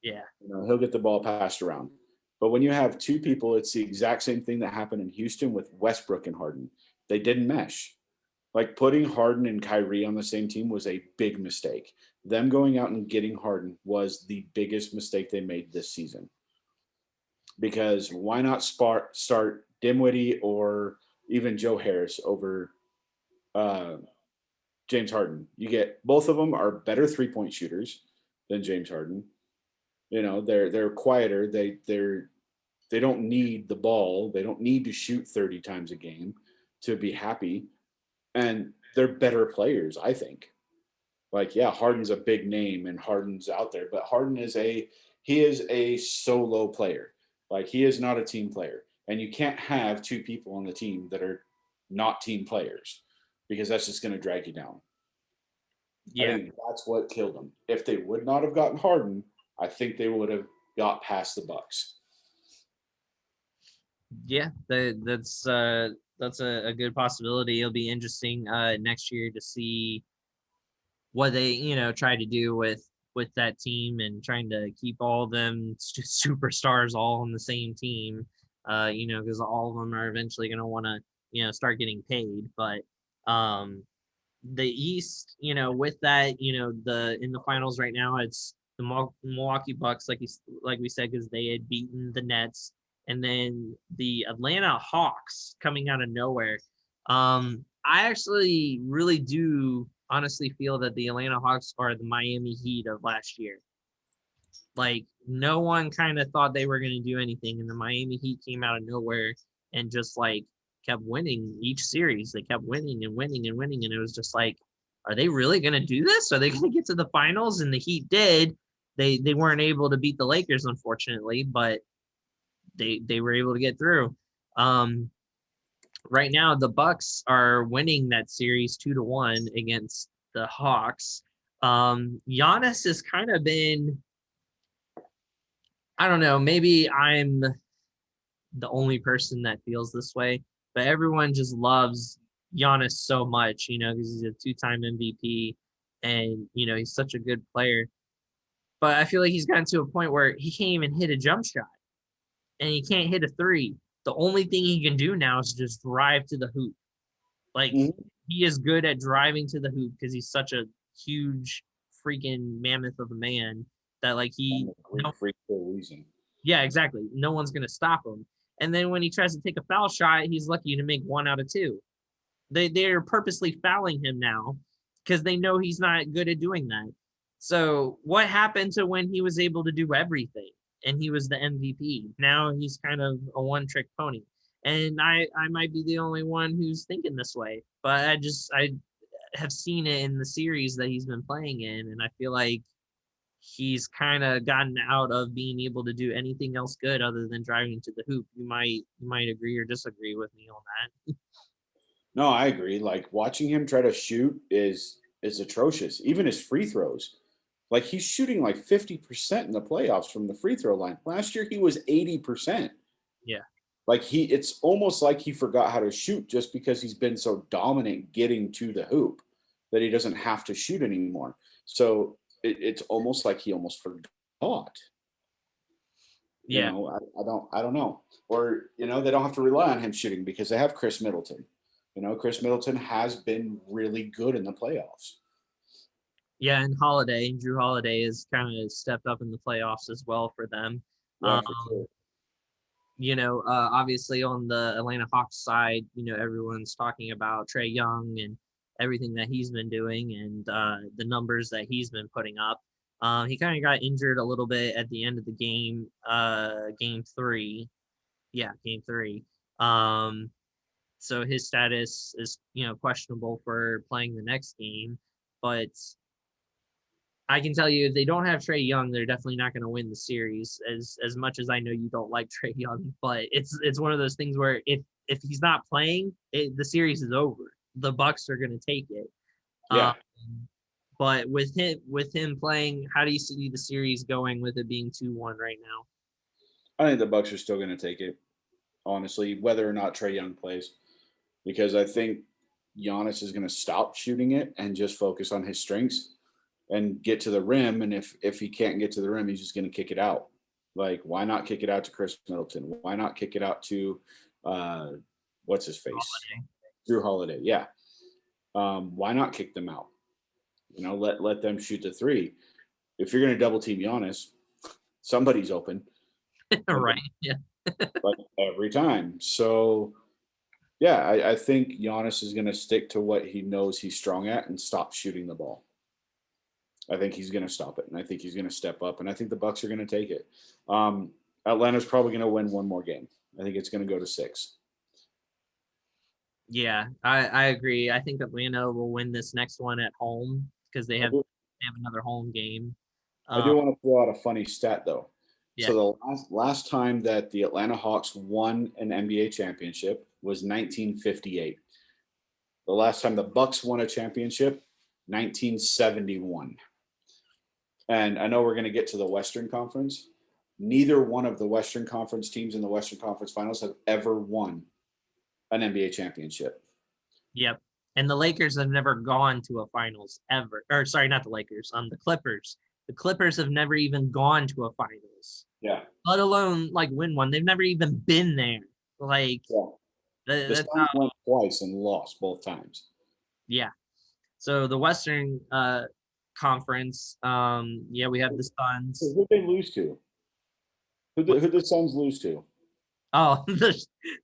yeah, He'll get the ball passed around. But when you have two people, it's the exact same thing that happened in Houston with Westbrook and Harden. They didn't mesh. Like putting Harden and Kyrie on the same team was a big mistake. Them going out and getting Harden was the biggest mistake they made this season. Because why not start Dimwitty or even Joe Harris over uh, James Harden? You get both of them are better 3-point shooters than James Harden. They're quieter. They don't need the ball. They don't need to shoot 30 times a game to be happy. And they're better players, I think. Like, yeah, Harden's a big name and Harden's out there, but he is a solo player. Like he is not a team player. And you can't have two people on the team that are not team players because that's just going to drag you down. I yeah, think that's what killed them. If they would not have gotten Harden, I think they would have got past the Bucks. yeah. That's a good possibility. It'll be interesting next year to see what they try to do with that team and trying to keep all of them superstars all on the same team. Because all of them are eventually going to want to start getting paid. But um, the East, with that, the in the finals right now, it's the Milwaukee Bucks, like we said, because they had beaten the Nets, and then the Atlanta Hawks coming out of nowhere. I actually really do honestly feel that the Atlanta Hawks are the Miami Heat of last year. Like no one kind of thought they were going to do anything, and the Miami Heat came out of nowhere and just like kept winning each series. They kept winning and winning and winning, and it was just like, are they really going to do this? Are they going to get to the finals? And the Heat did. They weren't able to beat the Lakers, unfortunately, but they were able to get through. Um, right now, the Bucks are winning that series 2-1 against the Hawks. Giannis has kind of been, I don't know, maybe I'm the only person that feels this way, but everyone just loves Giannis so much, because he's a two-time MVP and, he's such a good player. But I feel like he's gotten to a point where he can't even hit a jump shot and he can't hit a three. The only thing he can do now is just drive to the hoop. Like Mm-hmm. he is good at driving to the hoop because he's such a huge freaking mammoth of a man that like I'm he a no Greek freak for a reason. yeah, exactly. No one's gonna stop him. And then when he tries to take a foul shot, he's lucky to make 1 out of 2. They're purposely fouling him now because they know he's not good at doing that. So what happened to when he was able to do everything and he was the MVP? Now he's kind of a one-trick pony. And I might be the only one who's thinking this way, but I have seen it in the series that he's been playing in, and I feel like he's kind of gotten out of being able to do anything else good other than driving to the hoop. You might agree or disagree with me on that. No, I agree. Like watching him try to shoot is atrocious. Even his free throws. Like he's shooting like 50% in the playoffs from the free throw line. Last year he was 80%. Yeah. Like it's almost like he forgot how to shoot just because he's been so dominant getting to the hoop that he doesn't have to shoot anymore. So it's almost like he almost forgot. Yeah. I don't know. Or they don't have to rely on him shooting because they have Chris Middleton. Chris Middleton has been really good in the playoffs. Yeah, and Holiday, Drew Holiday has kind of stepped up in the playoffs as well for them. Yeah, Um, for sure. obviously on the Atlanta Hawks side, everyone's talking about Trey Young and everything that he's been doing and the numbers that he's been putting up. He kind of got injured a little bit at the end of the game, game three. Yeah, game three. Um, so his status is, questionable for playing the next game. But I can tell you, if they don't have Trae Young, they're definitely not going to win the series. As much as I know you don't like Trae Young, but it's one of those things where if he's not playing, the series is over. The Bucks are going to take it. Um, Yeah, but with him playing, how do you see the series going with it being 2-1 right now? I think the Bucks are still going to take it, honestly, whether or not Trae Young plays, because I think Giannis is going to stop shooting it and just focus on his strengths and get to the rim. And if he can't get to the rim, he's just going to kick it out. Like, why not kick it out to Chris Middleton? Why not kick it out to uh, what's his face, Holiday. Drew Holiday? Yeah. Why not kick them out? Let them shoot the three. If you're going to double team Giannis, somebody's open, and Right? Yeah. like every time. So yeah, I think Giannis is going to stick to what he knows he's strong at and stop shooting the ball. I think he's going to stop it, and I think he's going to step up, and I think the Bucks are going to take it. Atlanta's probably going to win one more game. I think it's going to go to 6. Yeah, I agree. I think Atlanta will win this next one at home because they I have do, they have another home game. I Um, do want to throw out a funny stat though. yeah. So the last time that the Atlanta Hawks won an NBA championship was 1958. The last time the Bucks won a championship, 1971. And I know we're going to get to the Western Conference. Neither one of the Western Conference teams in the Western Conference Finals have ever won an NBA championship. Yep. And the Lakers have never gone to a finals ever. Or sorry, not the Lakers. The Clippers. The Clippers have never even gone to a finals, Yeah. let alone like win one. They've never even been there. Like Yeah. The that's how. Suns went twice and lost both times. Yeah. So the Western conference. Yeah, we have the Suns. Who did they lose to? Who the Suns lose to? Oh,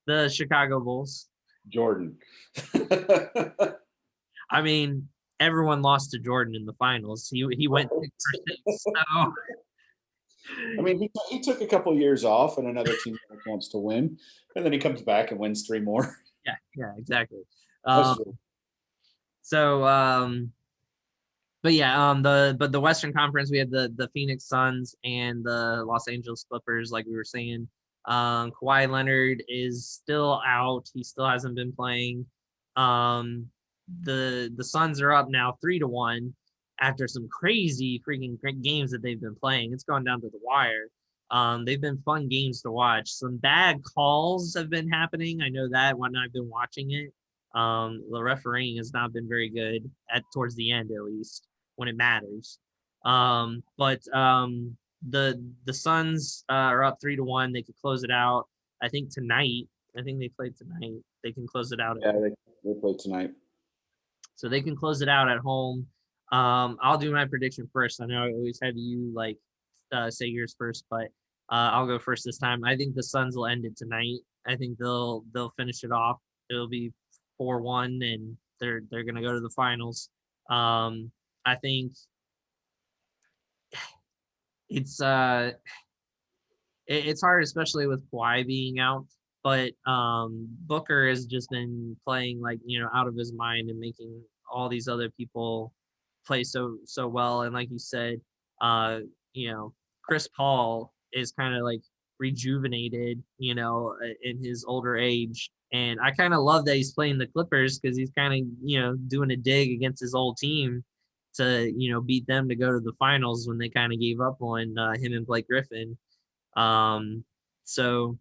the Chicago Bulls. Jordan. I mean, everyone lost to Jordan in the finals. He went 6 for 6. So I mean, he took a couple of years off, and another team wants to win, and then he comes back and wins 3 more. yeah, exactly. That's Um, so but yeah, the Western Conference we had the Phoenix Suns and the Los Angeles Clippers, like we were saying. Kawhi Leonard is still out. He still hasn't been playing. The Suns are up now 3-1 after some crazy freaking great games that they've been playing. It's gone down to the wire. They've been fun games to watch. Some bad calls have been happening. I know that when I've been watching it. The refereeing has not been very good at towards the end, at least when it matters. But the Suns are up 3-1. They could close it out. I think tonight. I think they played tonight. They can close it out at yeah, home. they play tonight. So they can close it out at home. I'll do my prediction first. I know I always have you like say yours first, but I'll go first this time. I think the Suns will end it tonight. I think they'll finish it off. It'll be 4-1, and they're gonna go to the finals. I think it's it's hard, especially with Kawhi being out. But Booker has just been playing like out of his mind and making all these other people play so well. And like you said, uh, you know, Chris Paul is kind of like rejuvenated, in his older age. And I kind of love that he's playing the Clippers because he's kind of doing a dig against his old team to beat them to go to the finals when they kind of gave up on him and Blake Griffin. So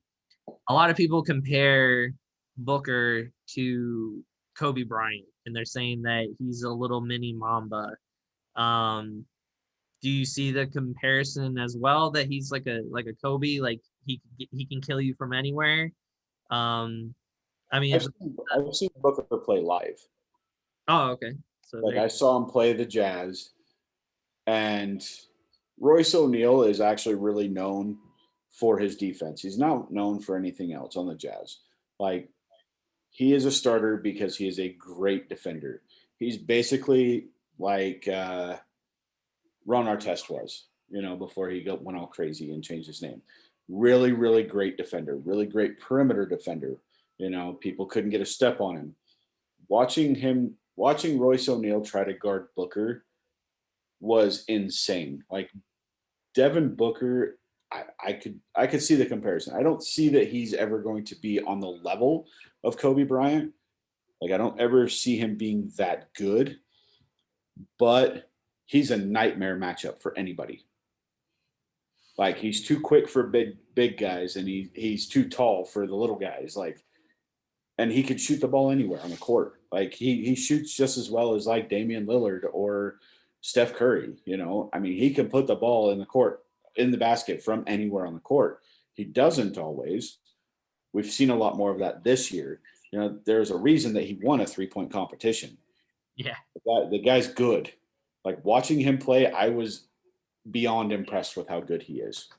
a lot of people compare Booker to Kobe Bryant, and they're saying that he's a little mini Mamba. Um, do you see the comparison as well that he's like a Kobe, like he can kill you from anywhere? Um, I mean, I've seen Booker play live. oh, okay. So Like there, I saw him play the Jazz, and Royce O'Neal is actually really known for his defense. He's not known for anything else on the Jazz. Like he is a starter because he is a great defender. He's basically like Ron Artest was, before he went all crazy and changed his name. Really, really great defender, really great perimeter defender. People couldn't get a step on him. Watching Royce O'Neal try to guard Booker was insane. Like Devin Booker, I could see the comparison. I don't see that he's ever going to be on the level of Kobe Bryant. Like I don't ever see him being that good, but he's a nightmare matchup for anybody. Like he's too quick for big guys, and he's too tall for the little guys. Like, and he could shoot the ball anywhere on the court. Like he shoots just as well as like Damian Lillard or Steph Curry. I mean, he can put the ball in the court in the basket from anywhere on the court. He doesn't always. We've seen a lot more of that this year. There's a reason that he won a 3-point competition. Yeah. The guy's good. Like watching him play, I was beyond impressed with how good he is.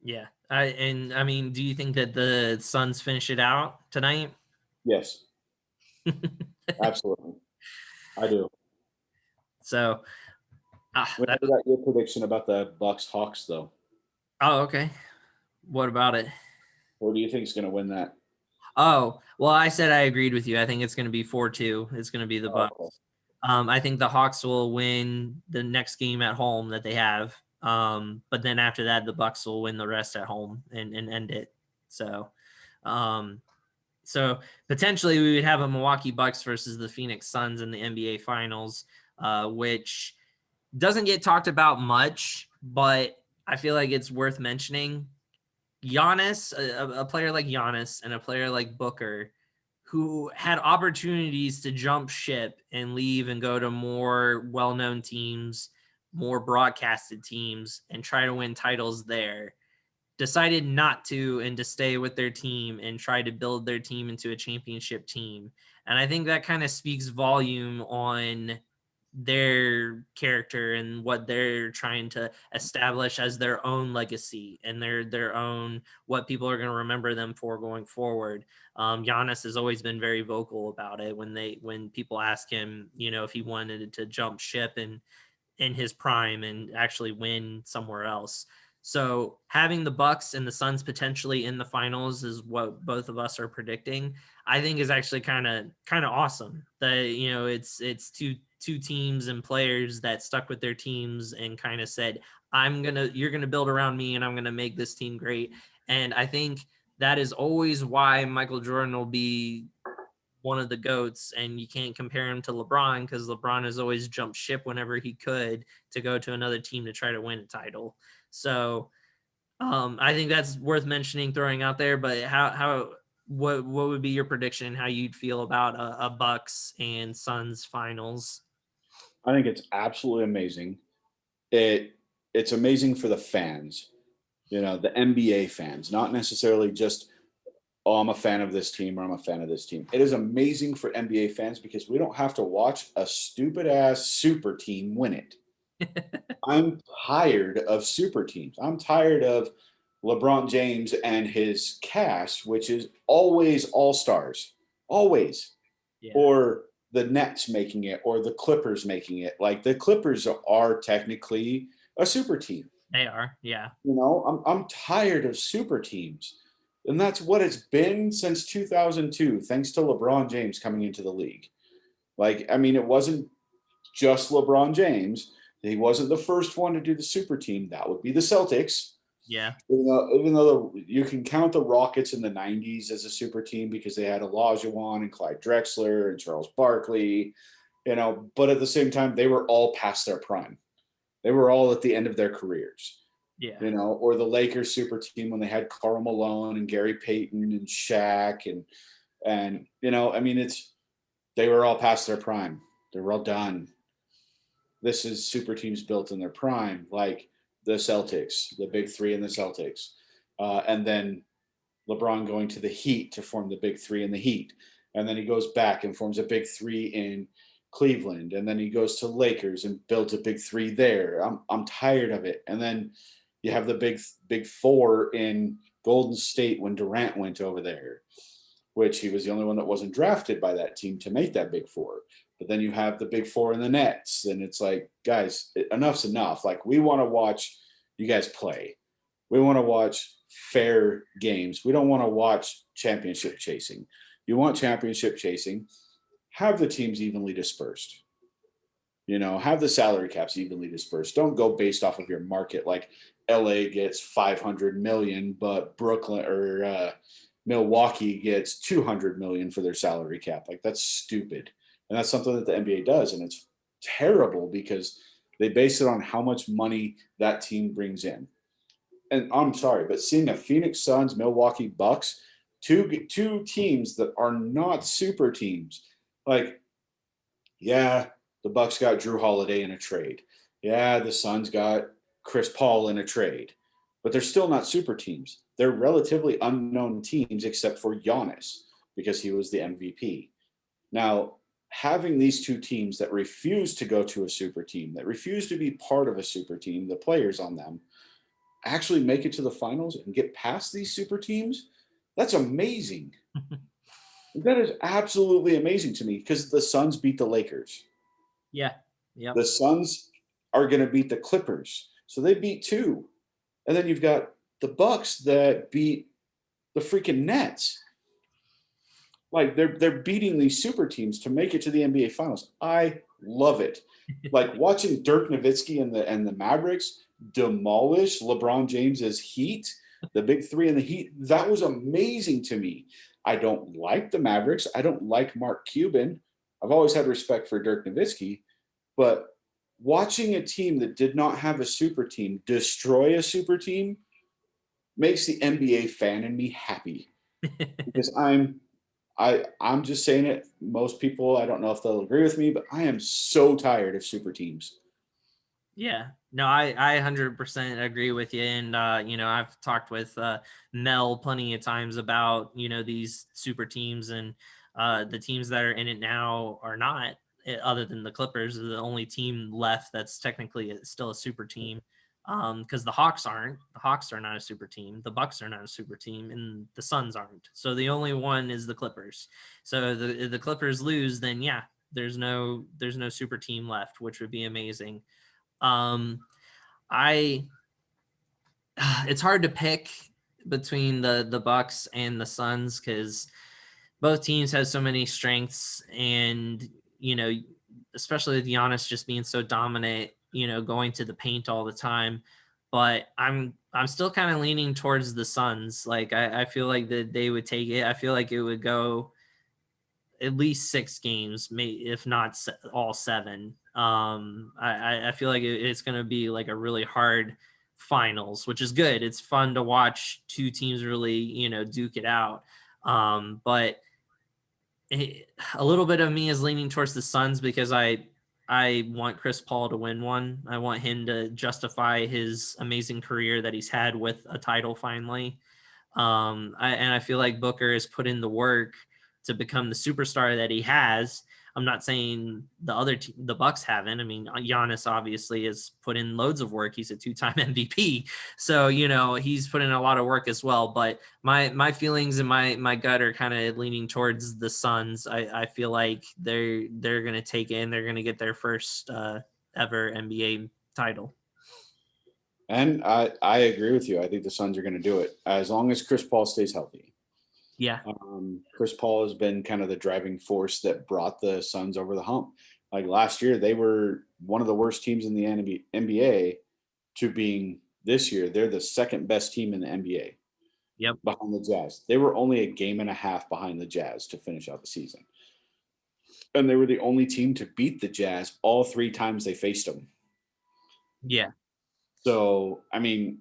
Yeah. I mean, do you think that the Suns finish it out tonight? Yes, absolutely. I do. So, We never got your prediction about the Bucks Hawks though. oh, okay. What about it? Who do you think is going to win that? Oh, well, I said I agreed with you. I think it's going to be 4-2. It's going to be the Bucks. Okay. I think the Hawks will win the next game at home that they have. But then after that, the Bucks will win the rest at home and end it. So, so potentially we would have a Milwaukee Bucks versus the Phoenix Suns in the NBA Finals, which doesn't get talked about much, but I feel like it's worth mentioning. Giannis, a player like Giannis and a player like Booker, who had opportunities to jump ship and leave and go to more well-known teams, more broadcasted teams, and try to win titles there, decided not to and to stay with their team and try to build their team into a championship team. And I think that kind of speaks volume on their character and what they're trying to establish as their own legacy and their own what people are going to remember them for going forward. Giannis has always been very vocal about it when people ask him, if he wanted to jump ship and in his prime and actually win somewhere else. So having the Bucks and the Suns potentially in the finals is what both of us are predicting. I think is actually kind of awesome. That it's two teams and players that stuck with their teams and kind of said, you're gonna build around me and I'm gonna make this team great. And I think that is always why Michael Jordan will be one of the GOATs, and you can't compare him to LeBron because LeBron has always jumped ship whenever he could to go to another team to try to win a title. So I think that's worth mentioning, throwing out there. But what would be your prediction? How you'd feel about a Bucks and Suns finals? I think it's absolutely amazing. It's amazing for the fans, the NBA fans, not necessarily just, oh, I'm a fan of this team or I'm a fan of this team. It is amazing for NBA fans because we don't have to watch a stupid ass super team win it. I'm tired of super teams. I'm tired of LeBron James and his cast, which is always all stars, always. Yeah. Or the Nets making it, or the Clippers making it. Like the Clippers are technically a super team. They are, yeah. I'm tired of super teams. And that's what it's been since 2002, thanks to LeBron James coming into the league. Like, I mean, it wasn't just LeBron James. He wasn't the first one to do the super team. That would be the Celtics. Yeah. Even though you can count the Rockets in the 90s as a super team because they had Olajuwon and Clyde Drexler and Charles Barkley, but at the same time, they were all past their prime. They were all at the end of their careers. Yeah. Or the Lakers super team when they had Karl Malone and Gary Payton and Shaq and I mean, they were all past their prime. They were all done. This is super teams built in their prime, like the Celtics, the big three in the Celtics. And then LeBron going to the Heat to form the big three in the Heat. And then he goes back and forms a big three in Cleveland. And then he goes to Lakers and builds a big three there. I'm tired of it. And then you have the big four in Golden State when Durant went over there. which he was the only one that wasn't drafted by that team to make that Big Four. But then you have the Big Four and the Nets, and it's like, guys, enough's enough. Like, we want to watch you guys play. We want to watch fair games. We don't want to watch championship chasing. You want championship chasing, have the teams evenly dispersed. Have the salary caps evenly dispersed. Don't go based off of your market. Like LA gets 500 million, but Brooklyn or Milwaukee gets 200 million for their salary cap. Like, that's stupid. And that's something that the NBA does. And it's terrible because they base it on how much money that team brings in. And I'm sorry, but seeing a Phoenix Suns, Milwaukee Bucks, two teams that are not super teams, like, yeah, the Bucks got Drew Holiday in a trade. Yeah, the Suns got Chris Paul in a trade, but they're still not super teams. They're relatively unknown teams except for Giannis because he was the MVP. Now, having these two teams that refuse to go to a super team, that refuse to be part of a super team, the players on them, actually make it to the finals and get past these super teams, that's amazing. That is absolutely amazing to me because the Suns beat the Lakers. Yeah. Yep. The Suns are going to beat the Clippers. So they beat two. And then you've got the Bucks that beat the freaking Nets. Like, they're beating these super teams to make it to the NBA Finals. I love it. Like, watching Dirk Nowitzki and the Mavericks demolish LeBron James's Heat, the big three in the Heat, that was amazing to me. I don't like the Mavericks. I don't like Mark Cuban. I've always had respect for Dirk Nowitzki, but watching a team that did not have a super team destroy a super team makes the NBA fan in me happy because I'm just saying it. Most people, I don't know if they'll agree with me, but I am so tired of super teams. Yeah, no, I 100% agree with you. And, I've talked with Mel plenty of times about, these super teams, and the teams that are in it now are not, other than the Clippers, are the only team left that's technically still a super team. Because the Hawks aren't. The Hawks are not a super team. The Bucks are not a super team, and the Suns aren't. So the only one is the Clippers. So if the Clippers lose, then yeah, there's no super team left, which would be amazing. Um, I it's hard to pick between the Bucks and the Suns because both teams have so many strengths, and especially with Giannis just being so dominant, going to the paint all the time. But I'm still kind of leaning towards the Suns. Like, I feel like that they would take it. I feel like it would go at least 6 games, if not all 7. I feel like it's going to be like a really hard finals, which is good. It's fun to watch two teams really, duke it out. But a little bit of me is leaning towards the Suns because I want Chris Paul to win one. I want him to justify his amazing career that he's had with a title finally. And I feel like Booker has put in the work to become the superstar that he has. I'm not saying the Bucks haven't. I mean, Giannis obviously has put in loads of work. He's a 2-time MVP, so he's put in a lot of work as well. But my feelings and my gut are kind of leaning towards the Suns. I feel like they're gonna take it, and they're gonna get their first ever NBA title. And I agree with you. I think the Suns are going to do it as long as Chris Paul stays healthy. Yeah. Chris Paul has been kind of the driving force that brought the Suns over the hump. Like last year, they were one of the worst teams in the NBA to being this year. They're the second best team in the NBA. Yep. Behind the Jazz. They were only a game and a half behind the Jazz to finish out the season. And they were the only team to beat the Jazz all 3 times they faced them. Yeah. So, I mean,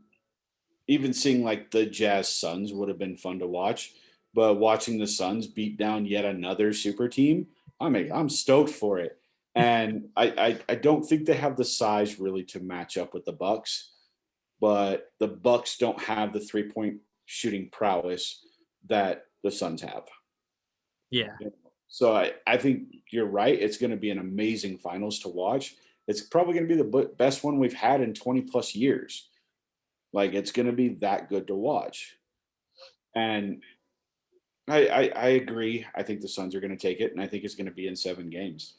even seeing like the Jazz Suns would have been fun to watch, but watching the Suns beat down yet another super team, I'm stoked for it. And I don't think they have the size really to match up with the Bucks, but the Bucks don't have the 3-point shooting prowess that the Suns have. Yeah. So I think you're right. It's going to be an amazing finals to watch. It's probably going to be the best one we've had in 20 plus years. Like, it's going to be that good to watch. And I agree. I think the Suns are going to take it, and I think it's going to be in 7 games.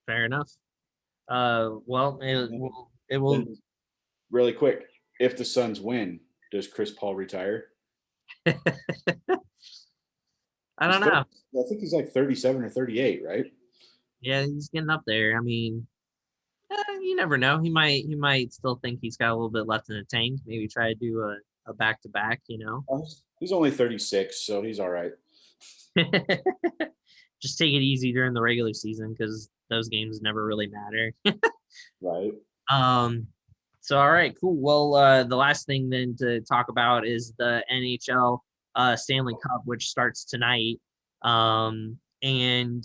Fair enough. Well, it will. Then, really quick, if the Suns win, does Chris Paul retire? I don't know. I think he's like 37 or 38, right? Yeah, he's getting up there. I mean, you never know. He might still think he's got a little bit left in the tank. Maybe try to do a back to back. He's only 36, so he's all right. Just take it easy during the regular season because those games never really matter. Right. Um, so all right, cool. Well, the last thing then to talk about is the NHL Stanley Cup, which starts tonight. And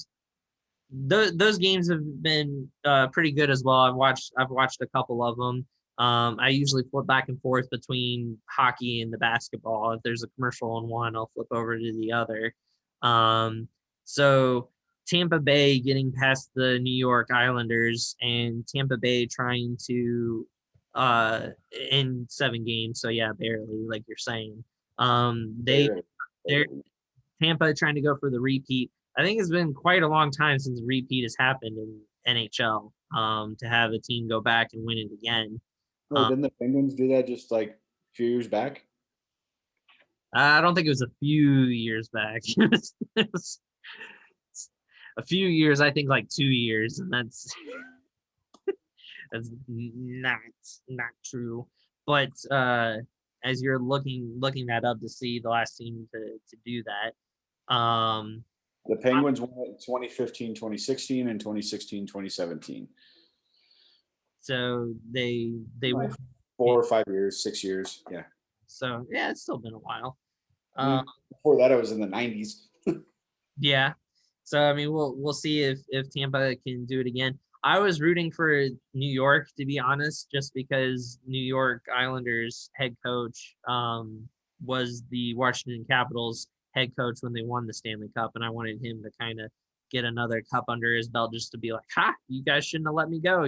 those games have been pretty good as well. I've watched a couple of them. I usually flip back and forth between hockey and the basketball. If there's a commercial on one, I'll flip over to the other. Um, so Tampa Bay getting past the New York Islanders and Tampa Bay trying to uh in 7 games. So yeah, barely, like you're saying. They Barely, they're barely. Tampa trying to go for the repeat. I think it's been quite a long time since a repeat has happened in NHL. To have a team go back and win it again. No, Um, didn't the Penguins do that just like a few years back? I don't think it was a few years back. It was a few years. I think like 2 years, and that's not true. But as you're looking that up to see the last team to do that, The Penguins won it in 2015, 2016, and 2016, 2017. so they Like won. 4 or 5 years, 6 years. Yeah. So yeah, it's still been a while. Um, Mm. Before that, it was in the 90s. yeah. So I mean, we'll see if Tampa can do it again. I was rooting for New York, to be honest, just because New York Islanders head coach was the Washington Capitals head coach when they won the Stanley Cup, and I wanted him to kind of get another cup under his belt just to be like, "Ha, you guys shouldn't have let me go,"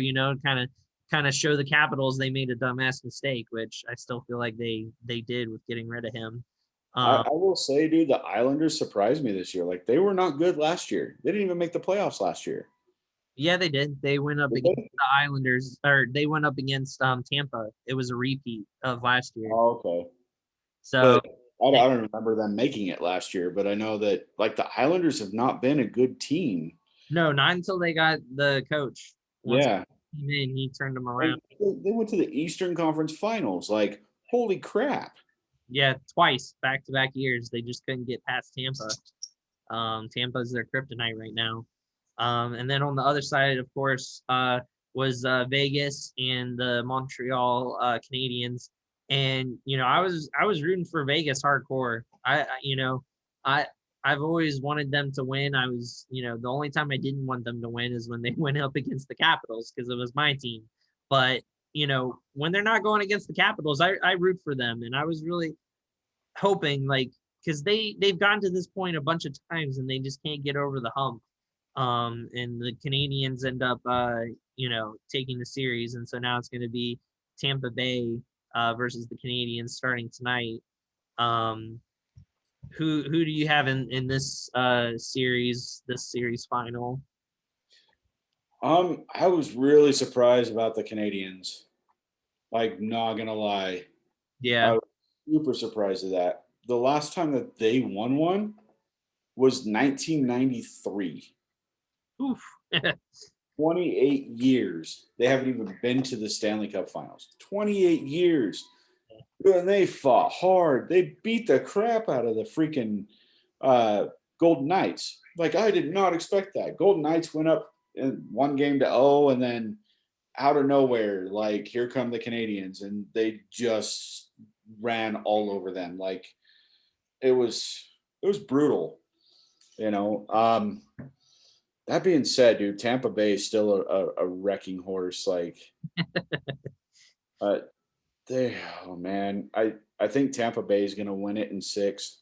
kind of show the Capitals they made a dumbass mistake, which I still feel like they did with getting rid of him. Um, I will say, dude, the Islanders surprised me this year. Like, they were not good last year. They didn't even make the playoffs last year. Yeah, they did. They went up Did against they? the Islanders, or they went up against Tampa. It was a repeat of last year. Oh, okay. So But I they, don't remember them making it last year. But I know that, like, the Islanders have not been a good team. no, not until they got the coach. Once Yeah. he came in, he turned them Like, around. they went to the Eastern Conference Finals. Like, holy crap. Yeah, twice, back to back years. They just couldn't get past Tampa. Tampa's their kryptonite right now. And then on the other side, of course, was Vegas and the Montreal Canadiens. And I was rooting for Vegas hardcore. I I've always wanted them to win. The only time I didn't want them to win is when they went up against the Capitals because it was my team. But when they're not going against the Capitals, I root for them, and I was really hoping like because they've gotten to this point a bunch of times and they just can't get over the hump. And the Canadians end up taking the series, and so now it's going to be Tampa Bay versus the Canadians starting tonight. Um, who do you have in this series final? I was really surprised about the Canadians. Like, not gonna lie. I Yeah. was super surprised at that. The last time that they won one was 1993. Oof. 28 years. They haven't even been to the Stanley Cup Finals. 28 years. And they fought hard. They beat the crap out of the freaking uh, Golden Knights. Like, I did not expect that. Golden Knights went up in 1-0, and then out of nowhere, like, here come the Canadians, and they just ran all over them. Like, it was brutal, you know. That being said, dude, Tampa Bay is still a wrecking horse. Like, uh, they, oh man, I think Tampa Bay is gonna win it in 6.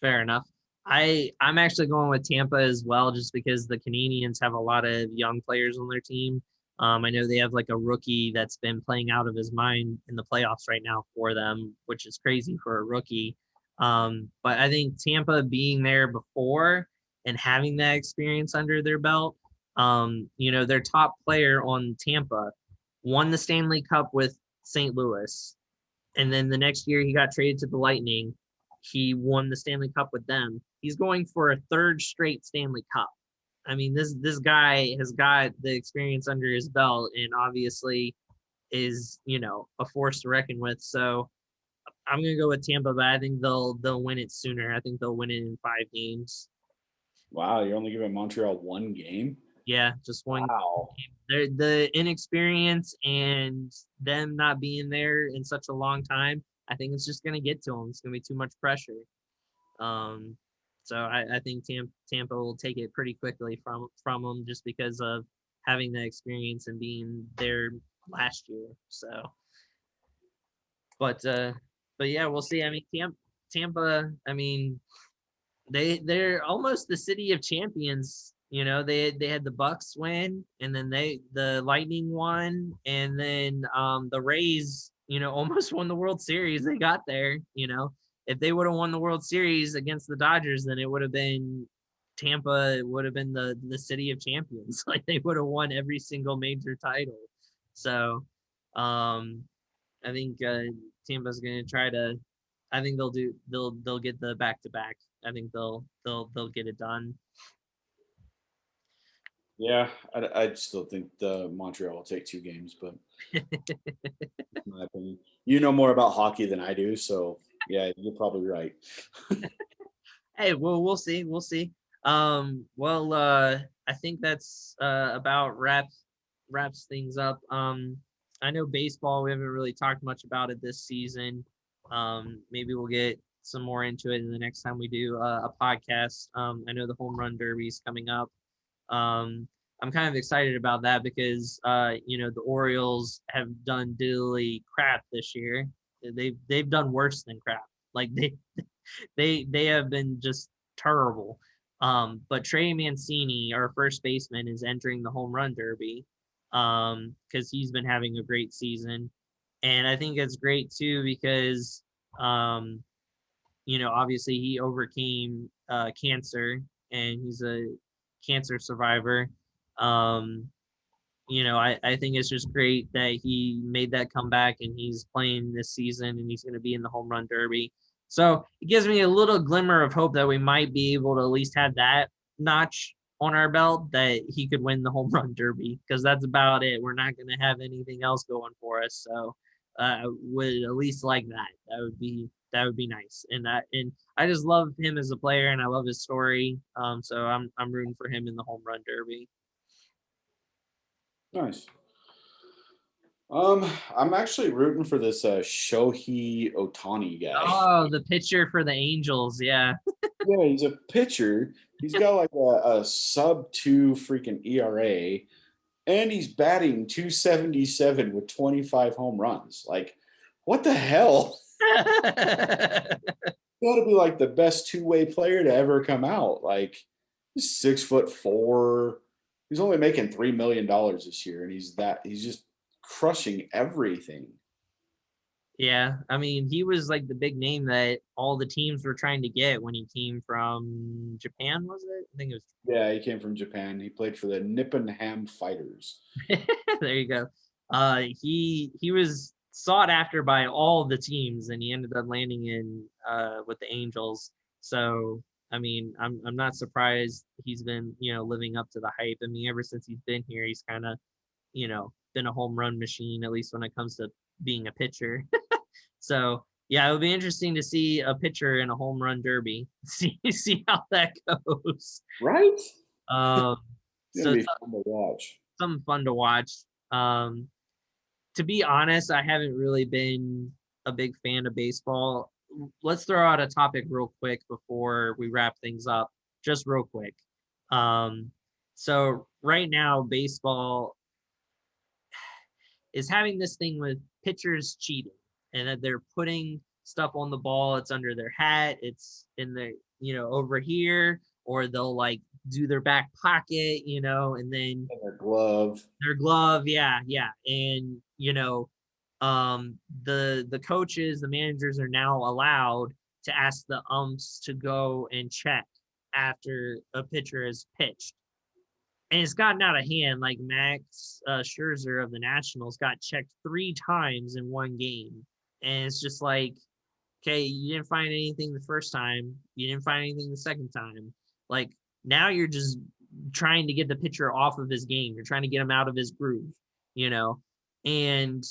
Fair enough. I'm actually going with Tampa as well, just because the Canadians have a lot of young players on their team. I know they have like a rookie that's been playing out of his mind in the playoffs right now for them, which is crazy for a rookie. But I think Tampa being there before and having that experience under their belt, their top player on Tampa won the Stanley Cup with St. Louis. And then the next year he got traded to the Lightning. He won the Stanley Cup with them. He's going for a third straight Stanley Cup. I mean, this guy has got the experience under his belt and obviously is, a force to reckon with. So I'm gonna go with Tampa, but I think they'll win it sooner. I think they'll win it in 5 games. Wow, you're only giving Montreal one game? Yeah, just one. Wow. They're the inexperience and them not being there in such a long time. I think it's just gonna get to them. It's gonna be too much pressure. Um, so I think Tampa will take it pretty quickly from them just because of having the experience and being there last year. So, but yeah, we'll see. I mean, Tampa. I mean, they're almost the city of champions. They had the Bucks win, and then the Lightning won, and then the Rays, almost won the World Series. They got there. If they would have won the World Series against the Dodgers, then it would have been Tampa. It would have been the city of champions. Like they would have won every single major title. So, I think Tampa's going to try to. I think they'll get the back to back. I think they'll get it done. Yeah, I still think the Montreal will take 2 games, but in my opinion, you know more about hockey than I do, so yeah, you're probably right. Hey, well, we'll see. We'll see. Well, I think that's about wraps things up. I know baseball. We haven't really talked much about it this season. Maybe we'll get some more into it in the next time we do a podcast. I know the home run derby is coming up. I'm kind of excited about that because the Orioles have done diddly crap this year. They've done worse than crap. Like they have been just terrible. But Trey Mancini, our first baseman, is entering the home run derby because he's been having a great season, and I think it's great too because obviously he overcame cancer and he's a cancer survivor. Um, I think it's just great that he made that comeback and he's playing this season and he's going to be in the home run derby. So it gives me a little glimmer of hope that we might be able to at least have that notch on our belt that he could win the home run derby because that's about it. We're not going to have anything else going for us. So I would at least like that. That would be nice. And I just love him as a player and I love his story. So I'm rooting for him in the home run derby. Nice. I'm actually rooting for this Shohei Otani guy. Oh, the pitcher for the Angels. Yeah. Yeah, he's a pitcher. He's got like a sub 2 freaking ERA, and he's batting 277 with 25 home runs. Like, what the hell? Got to be like the best 2-way player to ever come out. Like, he's 6'4". He's only making $3 million this year, and he's just crushing everything. Yeah. I mean, he was like the big name that all the teams were trying to get when he came from Japan, was it? I think it Yeah, he came from Japan. He played for the Nippon Ham Fighters. was. There you go. He was sought after by all the teams and he ended up landing in with the Angels. So I mean, I'm not surprised he's been, living up to the hype. I mean, ever since he's been here, he's kind of, been a home run machine, at least when it comes to being a pitcher. So yeah, it would be interesting to see a pitcher in a home run derby. See how that goes. Right? Um, It's gonna so be fun to watch. something fun to watch. To be honest, I haven't really been a big fan of baseball. Let's throw out a topic real quick before we wrap things up. Just real quick. Um, so right now, baseball is having this thing with pitchers cheating and that they're putting stuff on the ball. It's under their hat. It's in the, over here, or they'll like do their back pocket, and then And their glove. their glove, yeah, yeah. And the coaches, the managers are now allowed to ask the umps to go and check after a pitcher has pitched. And it's gotten out of hand. Like Max Scherzer of the Nationals got checked 3 times in one game. And it's just like, okay, you didn't find anything the first time. You didn't find anything the second time. Like now you're just trying to get the pitcher off of his game. You're trying to get him out of his groove, you know. And,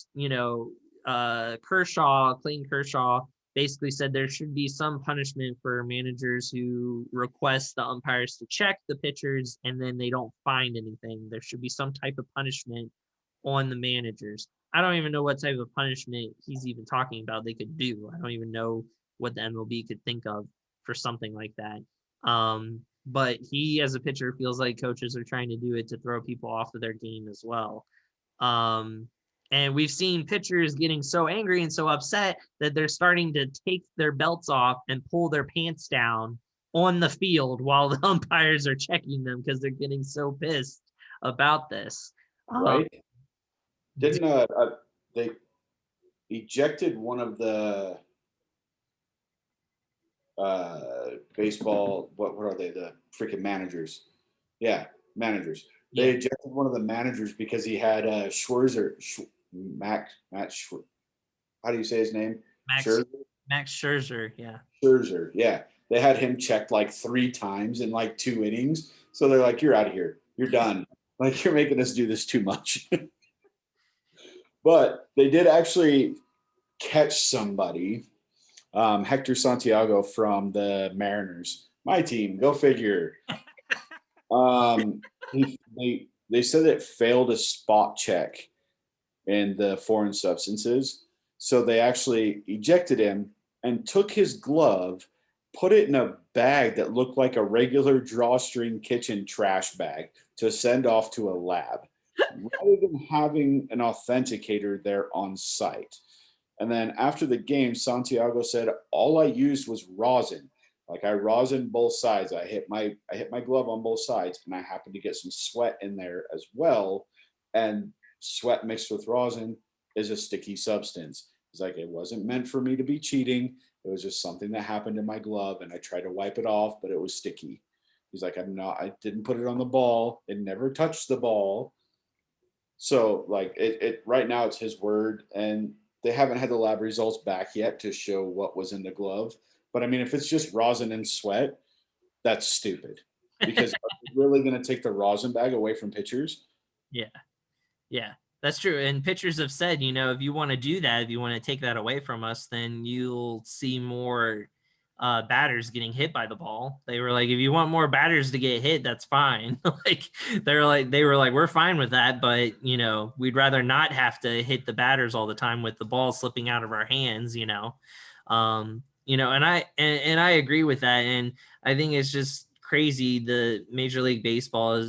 Clayton Kershaw basically said there should be some punishment for managers who request the umpires to check the pitchers and then they don't find anything. There should be some type of punishment on the managers. I don't even know what type of punishment he's even talking about they could do. I don't even know what the MLB could think of for something like that. But he, as a pitcher, feels like coaches are trying to do it to throw people off of their game as well. Um, and we've seen pitchers getting so angry and so upset that they're starting to take their belts off and pull their pants down on the field while the umpires are checking them because they're getting so pissed about this. Um, Right? Didn't they ejected one of the baseball, what are they, the freaking managers? Yeah, managers. They yeah, ejected one of the managers because he had Schwerzer, Matt how do you say his name? Max Scherzer. Max Scherzer, yeah. Scherzer, yeah. They had him checked like 3 times in like 2 innings. So they're like, "You're out of here. You're done. Like you're making us do this too much." But they did actually catch somebody, Hector Santiago from the Mariners, my team. Go figure. They said it failed a spot check in the foreign substances, so they actually ejected him and took his glove, put it in a bag that looked like a regular drawstring kitchen trash bag to send off to a lab, rather than having an authenticator there on site. And then after the game, Santiago said, "All I used was rosin. Like I rosin both sides. I hit my glove on both sides, and I happened to get some sweat in there as well. And sweat mixed with rosin is a sticky substance." He's like, "It wasn't meant for me to be cheating. It was just something that happened in my glove, and I tried to wipe it off, but it was sticky." He's like, I didn't put it on the ball. It never touched the ball. So like it right now it's his word, and they haven't had the lab results back yet to show what was in the glove. But I mean, if it's just rosin and sweat, that's stupid. Because are you really going to take the rosin bag away from pitchers? Yeah. Yeah, that's true. And pitchers have said, if you want to do that, if you want to take that away from us, then you'll see more batters getting hit by the ball. They were like, if you want more batters to get hit, that's fine. Like they were like, we're fine with that, but we'd rather not have to hit the batters all the time with the ball slipping out of our hands. And I agree with that. And I think it's just crazy. The Major League Baseball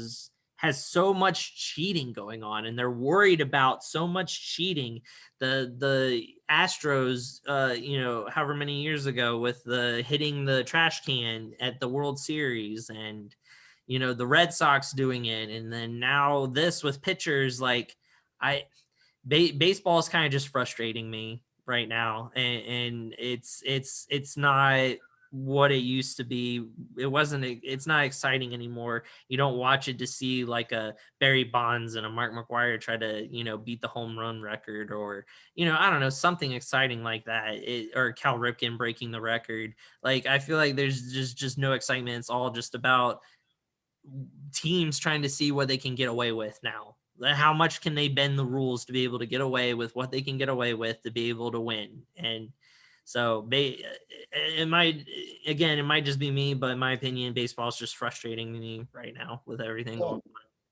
has so much cheating going on, and they're worried about so much cheating. The Astros, however many years ago, with the hitting the trash can at the World Series, and the Red Sox doing it, and then now this with pitchers. Like, baseball is kind of just frustrating me right now, and it's not what it used to be. It's not exciting anymore. You don't watch it to see like a Barry Bonds and a Mark McGwire try to beat the home run record, or I don't know, something exciting like that, or Cal Ripken breaking the record. Like, I feel like there's just no excitement. It's all just about teams trying to see what they can get away with now. How much can they bend the rules to be able to get away with what they can get away with to be able to win? And so it might just be me, but in my opinion, baseball is just frustrating me right now with everything going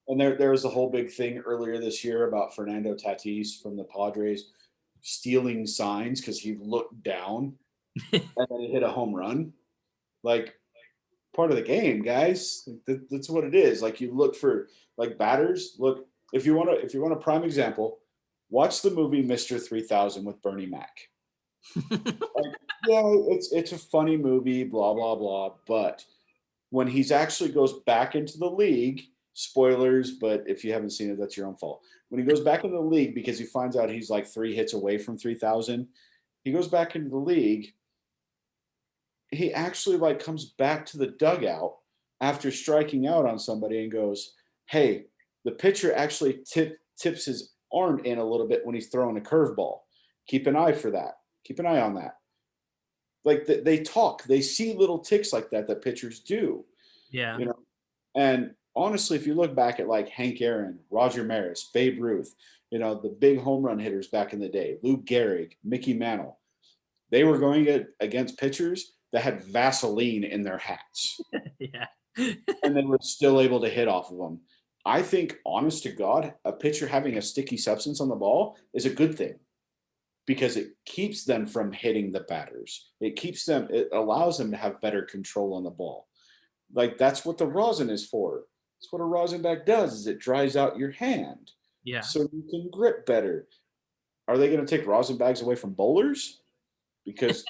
And there was a whole big thing earlier this year about Fernando Tatis from the Padres stealing signs because he looked down on. and then he hit a home run. Like, part of the game, guys. That's what it is. Like, you look for like batters. Look, if you want a prime example, watch the movie Mr. 3000 with Bernie Mac. Like, yeah, it's a funny movie, blah blah blah, but when he's actually goes back into the league, spoilers, but if you haven't seen it, that's your own fault. When he goes back into the league because he finds out he's like 3 hits away from 3,000, he goes back into the league. He actually like comes back to the dugout after striking out on somebody and goes, "Hey, the pitcher actually tips his arm in a little bit when he's throwing a curveball. Keep an eye for that. Keep an eye on that." Like they talk, they see little ticks like that pitchers do, Yeah. you know. And honestly, if you look back at like Hank Aaron, Roger Maris, Babe Ruth, the big home run hitters back in the day, Lou Gehrig, Mickey Mantle, they were going against pitchers that had Vaseline in their hats, Yeah. and they were still able to hit off of them. I think, honest to God, a pitcher having a sticky substance on the ball is a good thing because it keeps them from hitting the batters. It allows them to have better control on the ball. Like that's what the rosin is for. That's what a rosin bag does, is it dries out your hand Yeah. so you can grip better. Are they going to take rosin bags away from bowlers? Because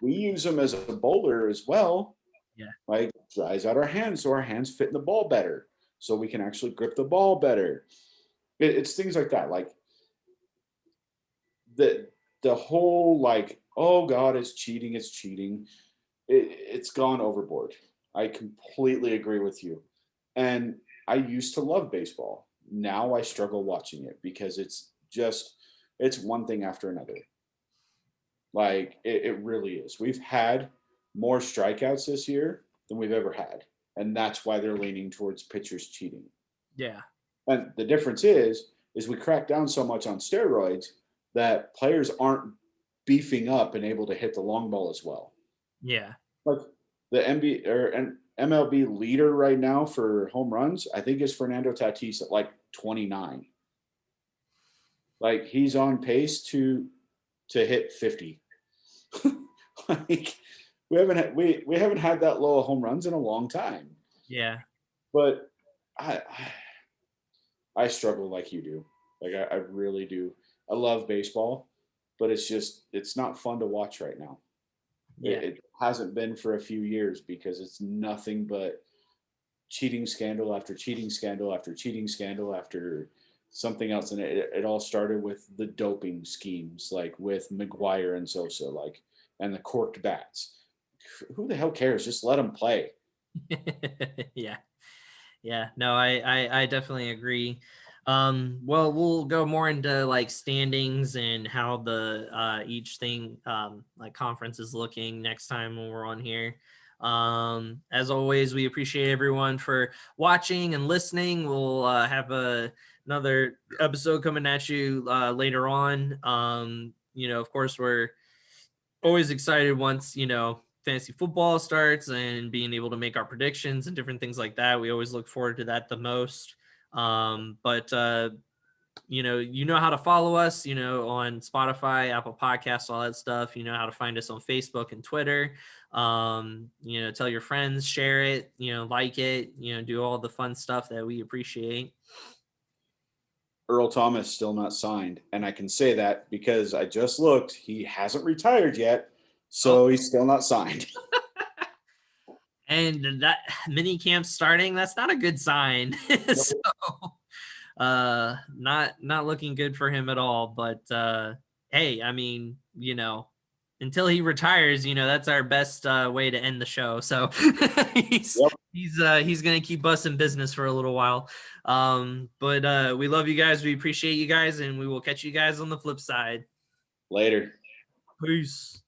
we use them as a bowler as well. Yeah. Like dries out our hands so our hands fit in the ball better, so we can actually grip the ball better. It's things like that. Like the whole like, oh God, it's cheating, it's cheating. It's gone overboard. I completely agree with you. And I used to love baseball. Now I struggle watching it because it's one thing after another. Like it really is. We've had more strikeouts this year than we've ever had. And that's why they're leaning towards pitchers cheating. Yeah. And the difference is we crack down so much on steroids that players aren't beefing up and able to hit the long ball as well. Yeah. Like the NBA or an MLB leader right now for home runs, I think is Fernando Tatis at like 29. Like he's on pace to hit 50. Like we haven't had that low of home runs in a long time. Yeah. But I struggle like you do. Like I really do. I love baseball, but it's not fun to watch right now. Yeah. It hasn't been for a few years because it's nothing but cheating scandal after cheating scandal after cheating scandal after something else. And it all started with the doping schemes, like with McGuire and Sosa, like, and the corked bats. Who the hell cares? Just let them play. Yeah. Yeah. No, I definitely agree. Well, we'll go more into like standings and how the each thing like conference is looking next time when we're on here. As always, we appreciate everyone for watching and listening. We'll have another episode coming at you later on. Of course, we're always excited once fantasy football starts and being able to make our predictions and different things like that. We always look forward to that the most. But how to follow us, on Spotify, Apple Podcasts, all that stuff. You know how to find us on Facebook and Twitter. Tell your friends, share it, like it, do all the fun stuff that we appreciate. Earl Thomas still not signed, and I can say that because I just looked. He hasn't retired yet, so he's still not signed. And that mini camp starting, that's not a good sign. So not looking good for him at all. But hey, I mean, until he retires, that's our best way to end the show. So he's gonna keep us in business for a little while. But we love you guys. We appreciate you guys, and we will catch you guys on the flip side. Later. Peace.